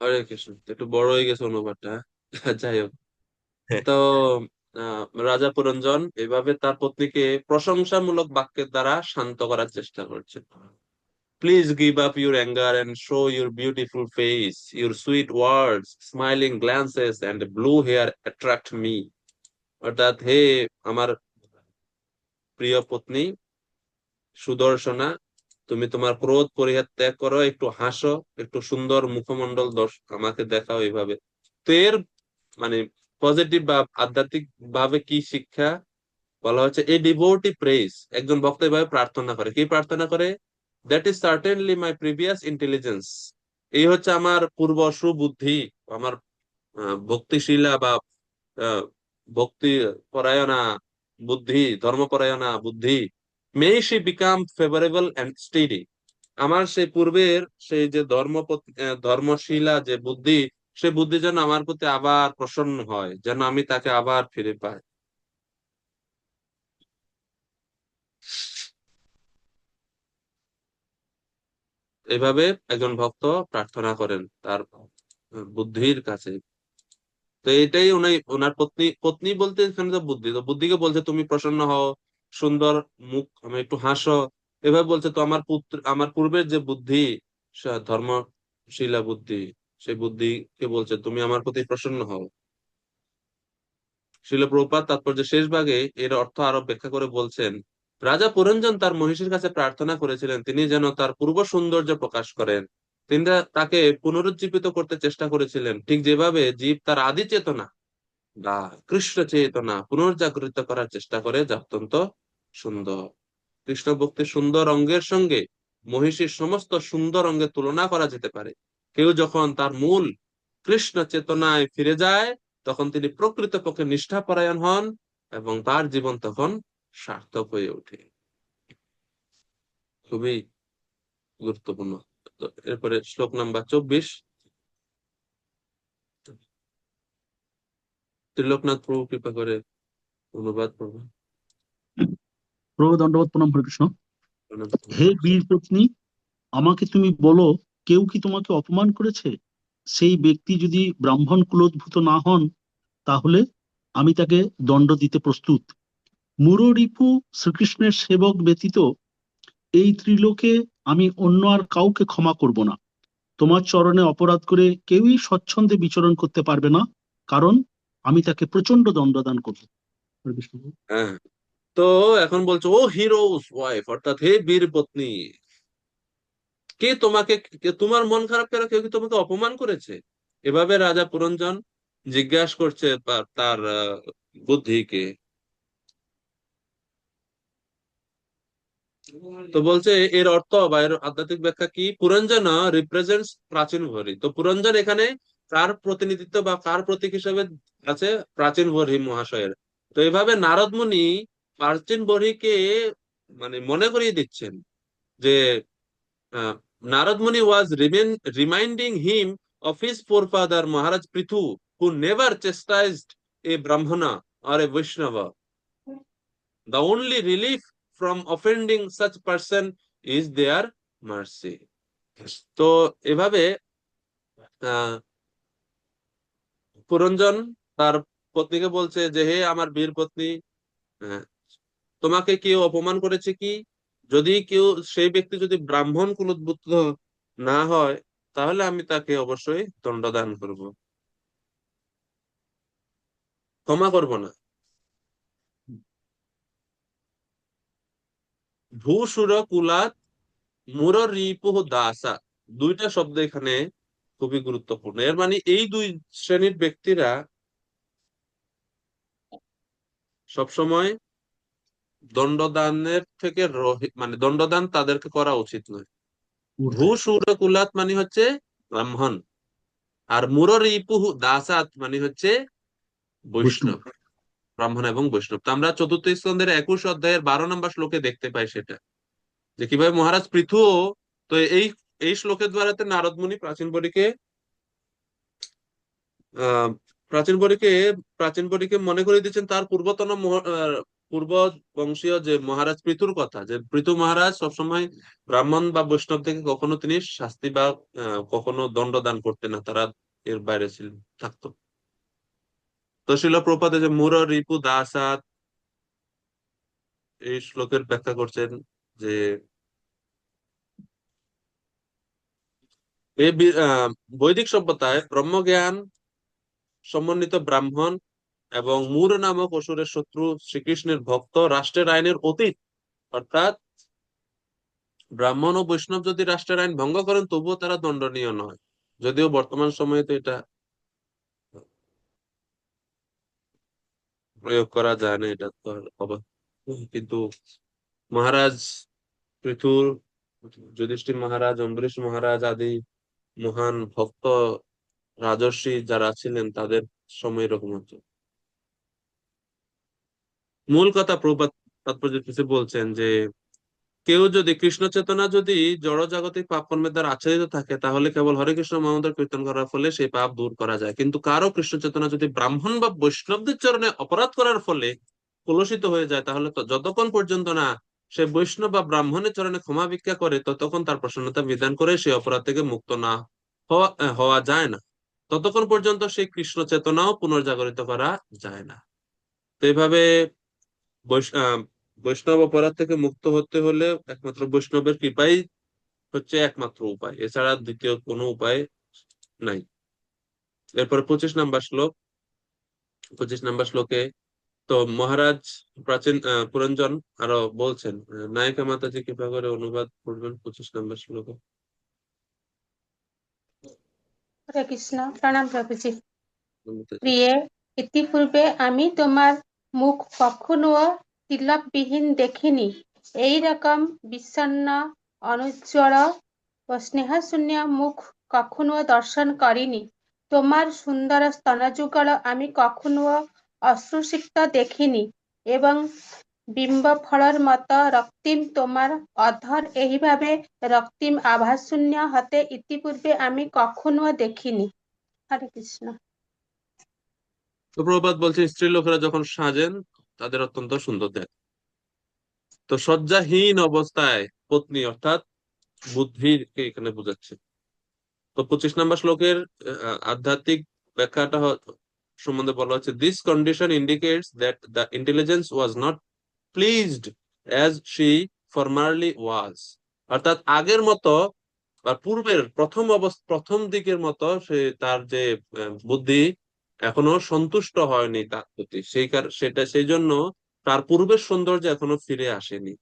হরে কৃষ্ণ। একটু বড় হয়ে গেছে অনুবাদটা, হ্যাঁ? যাই হোক, তো রাজা পুরঞ্জন এভাবে তার পত্নীকে প্রশংসামূলক বাক্যের দ্বারা শান্ত করার চেষ্টা করছেন। Please give up your anger and show your beautiful face, your sweet words, smiling glances and blue hair attract me. অর্থাৎ, হে আমার প্রিয় পত্নী সুদর্শনা, তুমি তোমার ক্রোধ পরিত্যাগ করো, একটু হাসো, একটু সুন্দর মুখমণ্ডল আমাকে দেখাও। এইভাবে তো এর মানে পজিটিভ বা আধ্যাত্মিক ভাবে কি শিক্ষা বলা হচ্ছে? এ ডিভোটি প্রেজ, একজন ভক্ত এভাবে প্রার্থনা করে। কি প্রার্থনা করে? That is certainly my previous intelligence. এই হচ্ছে আমার পূর্ব সুবুদ্ধি, আমার ভক্তিশীলা বা ভক্তি পরায়ণা বুদ্ধি, ধর্মপরায়ণা বুদ্ধি। May she become favourable and steady. আমার সেই পূর্বের সেই যে ধর্মশীলা যে বুদ্ধি, সে বুদ্ধি যেন আমার প্রতি আবার প্রসন্ন হয়, যেন আমি তাকে আবার ফিরে পাই। এভাবে একজন ভক্ত প্রার্থনা করেন তার বুদ্ধির কাছে। তো এটাই ওনার পত্নী পত্নী বলতে এখানে তো বুদ্ধি, তো বুদ্ধিকে বলছে তুমি প্রসন্ন হও, সুন্দর মুখ, আমি একটু হাসো। এভাবে বলছে। তো আমার পূর্বের যে বুদ্ধি, ধর্মশীলা বুদ্ধি, সেই বুদ্ধিকে বলছে তুমি আমার প্রতি প্রসন্ন হও। শিল প্রভুপাদ তাৎপর্য শেষ ভাগে এর অর্থ আরো ব্যাখ্যা করে বলছেন, রাজা পুরঞ্জন তার মহিষীর কাছে প্রার্থনা করেছিলেন তিনি যেন তার পূর্ব সৌন্দর্য প্রকাশ করেন। তিনি তাকে পুনরুজ্জীবিত করতে চেষ্টা করেছিলেন, ঠিক যেভাবে জীব তার আদি চেতনা বা কৃষ্ণ চেতনা পুনর্জাগরিত করার চেষ্টা করে, যা অত্যন্ত সুন্দর। কৃষ্ণ ভক্তির সুন্দর অঙ্গের সঙ্গে মহিষীর সমস্ত সুন্দর অঙ্গের তুলনা করা যেতে পারে। কেউ যখন তার মূল কৃষ্ণ চেতনায় ফিরে যায়, তখন তিনি প্রকৃতপক্ষে নিষ্ঠাপরায়ণ হন এবং তার জীবন তখন সার্থক হয়ে ওঠে। খুবই গুরুত্বপূর্ণ। এরপরে শ্লোক নাম্বার 24, ত্রিলোকনাথ প্রভু কৃপা করে অনুবাদ করবেন। প্রভু দণ্ডবত প্রণাম। হরে কৃষ্ণ। হে বীর পত্নী, আমাকে তুমি বলো, কেউ কি তোমাকে অপমান করেছে? সেই ব্যক্তি যদি ব্রাহ্মণ কুলোদ্ভূত না হন, তাহলে আমি তাকে দণ্ড দিতে প্রস্তুত। মুররিপু শ্রীকৃষ্ণের সেবক ব্যতীত এই ত্রিলোকে আমি অন্য আর কাউকে ক্ষমা করব না। তোমার চরণে অপরাধ করে কেউই স্বচ্ছন্দে বিচরণ করতে পারবে না, কারণ আমি তাকে প্রচন্ড দণ্ডদান করবো। হরে কৃষ্ণ। হ্যাঁ, তো এখন বলছো ও হিরোস ওয়াইফ, অর্থাৎ হে বীর পত্নী, তোমার মন খারাপ কেন? কেউ কি তোমাকে অপমান করেছে? এভাবে রাজা পুরঞ্জন জিজ্ঞাসা করছে তার বুদ্ধিকে। তো বলছে এর অর্থ বা এর আধ্যাত্মিক ব্যাখ্যা কি? পুরঞ্জন রিপ্রেজেন্টস প্রাচীন ভরি। তো পুরঞ্জন এখানে কার প্রতিনিধিত্ব বা কার প্রতীক হিসেবে আছে? প্রাচীন ভরি মহাশয়ের। তো এভাবে নারদ মুনি প্রাচীন ভরিকে মনে করিয়ে দিচ্ছেন যে Narad Muni was reminding him of his forefather Maharaj Prithu, who never chastised a Brahmana or a Vaishnava. The only relief from offending such person is their mercy. তো এভাবে পুরঞ্জন তার পত্নীকে বলছে যে হে আমার বীর পত্নী, আহ, তোমাকে কেউ অপমান করেছে কি? যদি কেউ, সেই ব্যক্তি যদি ব্রাহ্মণ কুলোদ্ভূত না হয়, তাহলে আমি তাকে অবশ্যই দণ্ডদান করব, ক্ষমা করব না। ভূসুর কুলাত মুর রিপুহ দাসা, দুইটা শব্দ এখানে খুবই গুরুত্বপূর্ণ। এর মানে এই দুই শ্রেণীর ব্যক্তিরা সবসময় দণ্ডদানের থেকে মানে দণ্ডদান তাদেরকে করা উচিত নয়। ভূসুর কুলাত মানে হচ্ছে ব্রাহ্মণ, আর মুর রিপুহ দাসাত মানে হচ্ছে বৈষ্ণব, ব্রাহ্মণ এবং বৈষ্ণব। তো আমরা চতুর্থ স্কন্ধের 21 অধ্যায়ের 12 নম্বর শ্লোকে দেখতে পাই সেটা, যে কিভাবে মহারাজ পৃথু, তো এই এই শ্লোকের দ্বারাতে নারদ মুনি আহ প্রাচীন বরিকে মনে করে দিচ্ছেন তার পূর্ব বংশীয় যে মহারাজ পৃথুর কথা, যে পৃথু মহারাজ সবসময় ব্রাহ্মণ বা বৈষ্ণব থেকে কখনো তিনি শাস্তি বা কখনো দণ্ডদান করতেন না, তারা এর বাইরে ছিলেন, থাকতো। তো শিল প্রপাতে যে মুর রিপু দাসাত, এই শ্লোকের ব্যাখ্যা করছেন যে এই বৈদিক সভ্যতায় ব্রহ্মজ্ঞান সমন্বিত ব্রাহ্মণ এবং মূর নামক অসুরের শত্রু শ্রীকৃষ্ণের ভক্ত রাষ্ট্রের আইনের অতীত, অর্থাৎ ব্রাহ্মণ ও বৈষ্ণব যদি রাষ্ট্রের আইন ভঙ্গ করেন তবুও তারা দণ্ডনীয় নয়। যদিও বর্তমান সময়ে তো এটা প্রয়োগ করা যায় না, এটা তো কিন্তু মহারাজ পৃথুর, যুধিষ্ঠির মহারাজ, অম্বরীশ মহারাজ আদি মহান ভক্ত রাজর্ষি যারা ছিলেন তাদের সময় এরকম হতো। মূল কথা প্রভুপাদ তাৎপর্য কিছু বলছেন যে কেউ যদি কৃষ্ণ চেতনা যদি জড়জাগতিক পাপ কর্মের দ্বারা আচ্ছাদিত থাকে, তাহলে কেবল হরে কৃষ্ণ মহামন্ত্র কীর্তন করার ফলে সেই পাপ দূর করা যায়। কিন্তু কারো কৃষ্ণ চেতনা যদি ব্রাহ্মণ বা বৈষ্ণবদের চরণে অপরাধ করার ফলে কলুষিত হয়ে যায়, তাহলে তো যতক্ষণ পর্যন্ত না সে বৈষ্ণব বা ব্রাহ্মণের চরণে ক্ষমা ভিক্ষা করে, ততক্ষণ তার প্রসন্নতা বিধান করে সেই অপরাধ থেকে মুক্ত না হওয়া যায় না। ততক্ষণ পর্যন্ত সেই কৃষ্ণ চেতনাও পুনর্জাগরিত করা যায় না। তো এইভাবে বৈষ্ণব অপরাধ থেকে মুক্ত হতে হলে একমাত্র বৈষ্ণবের কৃপাই হচ্ছে একমাত্র উপায়, এছাড়া দ্বিতীয় কোনো উপায় নাই। এরপর 25 নম্বর শ্লোকে তো মহারাজ পুরঞ্জন আরো বলছেন, নায়িকা মাতাজি কৃপা করে অনুবাদ করবেন 25 নম্বর শ্লোকে। হরে কৃষ্ণ, প্রণাম প্রভুজি। প্রিয়ে, ইতিপূর্বে আমি তোমার মুখ কখনো তিলকবিহীন দেখিনি। এই রকম বিষণ্ণ, অনুজ্জ্বল ও স্নেহশূন্য মুখ কখনো দর্শন করিনি। তোমার সুন্দর স্তনযুগল আমি কখনো অশ্রুসিক্ত দেখিনি, এবং বিম্ব ফলর মতো রক্তিম তোমার অধর এইভাবে রক্তিম আভাশূন্য হতে ইতিপূর্বে আমি কখনো দেখিনি। হরে কৃষ্ণ। তো প্রভুপাদ বলছে স্ত্রী লোকেরা যখন সাজেন তাদের অত্যন্ত সুন্দর দেখ। তো শয্যাহীন অবস্থায় পত্নী অর্থাৎ বুদ্ধিকে এখানে বোঝাচ্ছে। তো 25 নম্বর শ্লোকের আধ্যাত্মিক ব্যাখ্যাটা সম্বন্ধে বলা হচ্ছে, this condition indicates that the intelligence was not pleased as she formerly was, অর্থাৎ আগের মতো বা পূর্বের প্রথম দিকের মতো সে তার যে বুদ্ধি এখনো সন্তুষ্ট হয়নি তার প্রতি, সেই জন্য তার পূর্বের সৌন্দর্য এখনো ফিরে আসেনি,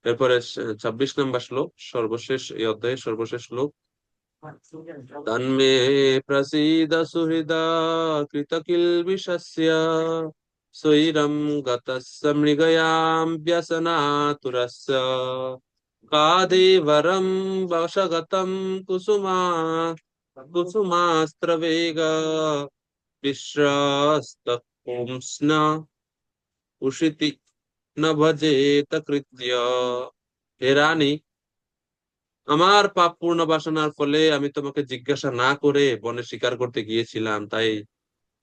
এরপরে 26 নম্বর শ্লোক, সর্বশেষ এই অধ্যায়ের সর্বশেষ শ্লোক, তন্মে প্রসীদ সুহৃদা কৃতকিলবিষস্য স্বৈরম গতস্য মৃগয়াম ব্যসনাতুরস্য কাদেবরম বশগতম কুসুমাস্ত্রবেগ বিশ্রস্তপুংস্ন উষিতি ন ভজেত কৃত্য। হে রানী, আমার পাপ পূর্ণ বাসনার ফলে আমি তোমাকে জিজ্ঞাসা না করে বনে শিকার করতে গিয়েছিলাম, তাই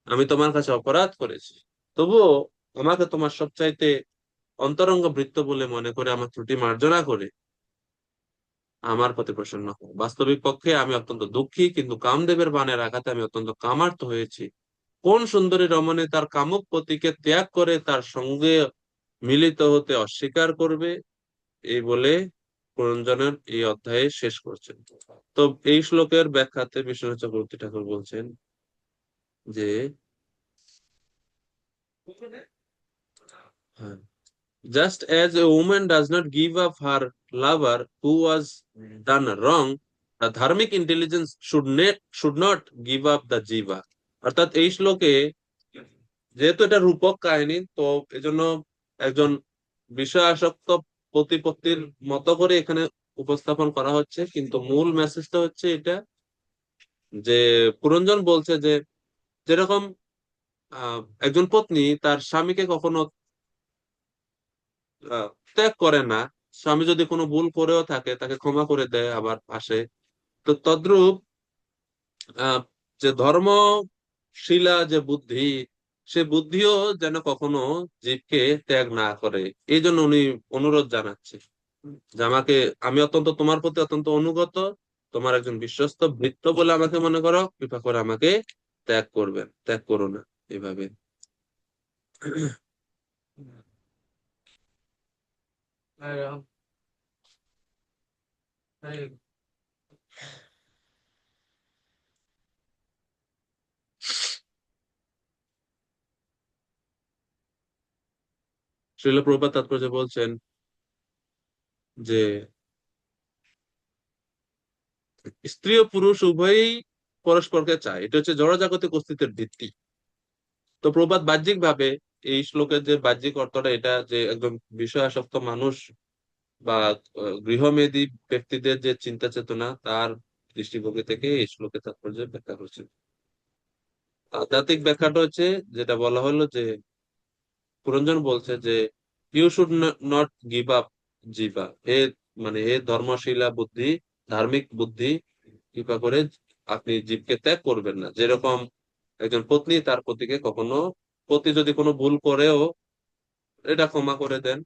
আমি তোমার কাছে অপরাধ করেছি। তবুও আমাকে তোমার সবচাইতে অন্তরঙ্গ ভৃত্য বলে মনে করে আমার ত্রুটি মার্জনা করে আমার প্রতি প্রসন্ন হও। বাস্তবিক পক্ষে আমি অত্যন্ত দুঃখী, কিন্তু কামদেবের বাণের আঘাতে আমি অত্যন্ত কামার্ত হয়েছি। কোন সুন্দরী রমণী তার কামুক পতিকে ত্যাগ করে তার সঙ্গে মিলিত হতে অস্বীকার করবে? এই বলে পুরঞ্জনের এই অধ্যায়ে শেষ করছেন। তো এই শ্লোকের ব্যাখ্যাতে বিশ্বনাথ চক্রবর্তী ঠাকুর বলছেন যে just as a woman does not give up her lover who was done wrong, the dharmic intelligence should not give up the jiva. অর্থাৎ এই শ্লোকে, যেহেতু এটা রূপক কাহিনী, তো এজন্য একজন বিষয় আসক্ত প্রতিপত্তির মতো করে এখানে উপস্থাপন করা হচ্ছে, কিন্তু মূল মেসেজটা হচ্ছে এটা যে পুরঞ্জন বলছে যে যেরকম একজন পত্নী তার স্বামীকে কখনো ত্যাগ করে না, স্বামী যদি কোনো ভুল করেও থাকে তাকে ক্ষমা করে দেয় আবার আসে, তো তদ্রূপ যে ধর্মশীলা যে বুদ্ধি, সে বুদ্ধিও যেন কখনো জীবকে ত্যাগ না করে। এই জন্য উনি অনুরোধ জানাচ্ছে যে আমি অত্যন্ত তোমার প্রতি অত্যন্ত অনুগত, তোমার একজন বিশ্বস্ত ভৃত্য বলে আমাকে মনে করো, কৃপা করে আমাকে ত্যাগ করো না এভাবে। শ্রীল প্রভুপাদ তাৎপর্য বলছেন যে স্ত্রী ও পুরুষ উভয়ই পরস্পরকে চায়, এটা হচ্ছে জড়জাগতিক অস্তিত্বের ভিত্তি। তো প্রবাদ বাহ্যিক ভাবে এই শ্লোকের যে বাহ্যিক অর্থটা, এটা যে একজন বিষয় আসক্ত মানুষ বা গৃহমেধী ব্যক্তিদের যে চিন্তা চেতনা, তার দৃষ্টিভঙ্গি থেকে এই শ্লোকের তাৎপর্য ব্যাখ্যা করছে। আধ্যাত্মিক ব্যাখ্যাটা হচ্ছে যেটা বলা হলো যে পুরঞ্জন বলছে যে you should not give up জিবা, হে ধর্মশীলা বুদ্ধি, ধার্মিক বুদ্ধি, কৃপা করে আপনি জীবকে ত্যাগ করবেন না। যেরকম একজন পত্নী তার পতিকে কখনো, পতি যদি কোনো ভুল করেও এটা ক্ষমা করে দেন,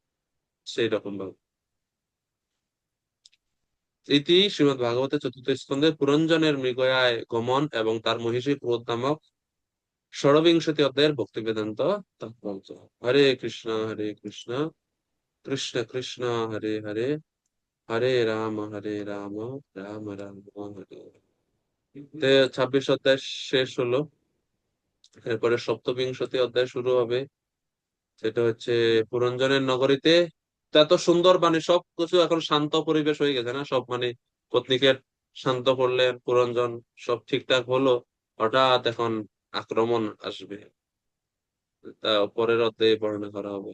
সেই রকম ভাবে। ইতি শ্রীমদ ভাগবতের চতুর্থ স্কন্ধে পুরঞ্জনের মৃগয়ায় গমন এবং তার মহিষী ক্রোধ নামক ষড়বিংশতি অধ্যায়ের ভক্তি বেদান্ত তাৎপর্য। হরে কৃষ্ণ কৃষ্ণ কৃষ্ণ হরে হরে, হরে রাম রাম রাম হরে হরে। 26 অধ্যায় শেষ হলো, এরপরে সপ্তবিংশতি অধ্যায় শুরু হবে। সেটা হচ্ছে পুরঞ্জনের নগরীতে। তা এত সুন্দর, মানে সবকিছু এখন শান্ত পরিবেশ হয়ে গেছে না, সব মানে পত্নীকে শান্ত করলেন পুরঞ্জন, সব ঠিকঠাক হলো, হঠাৎ এখন আক্রমণ আসবে, তা পরের অধ্যায়ে বর্ণনা করা হবে।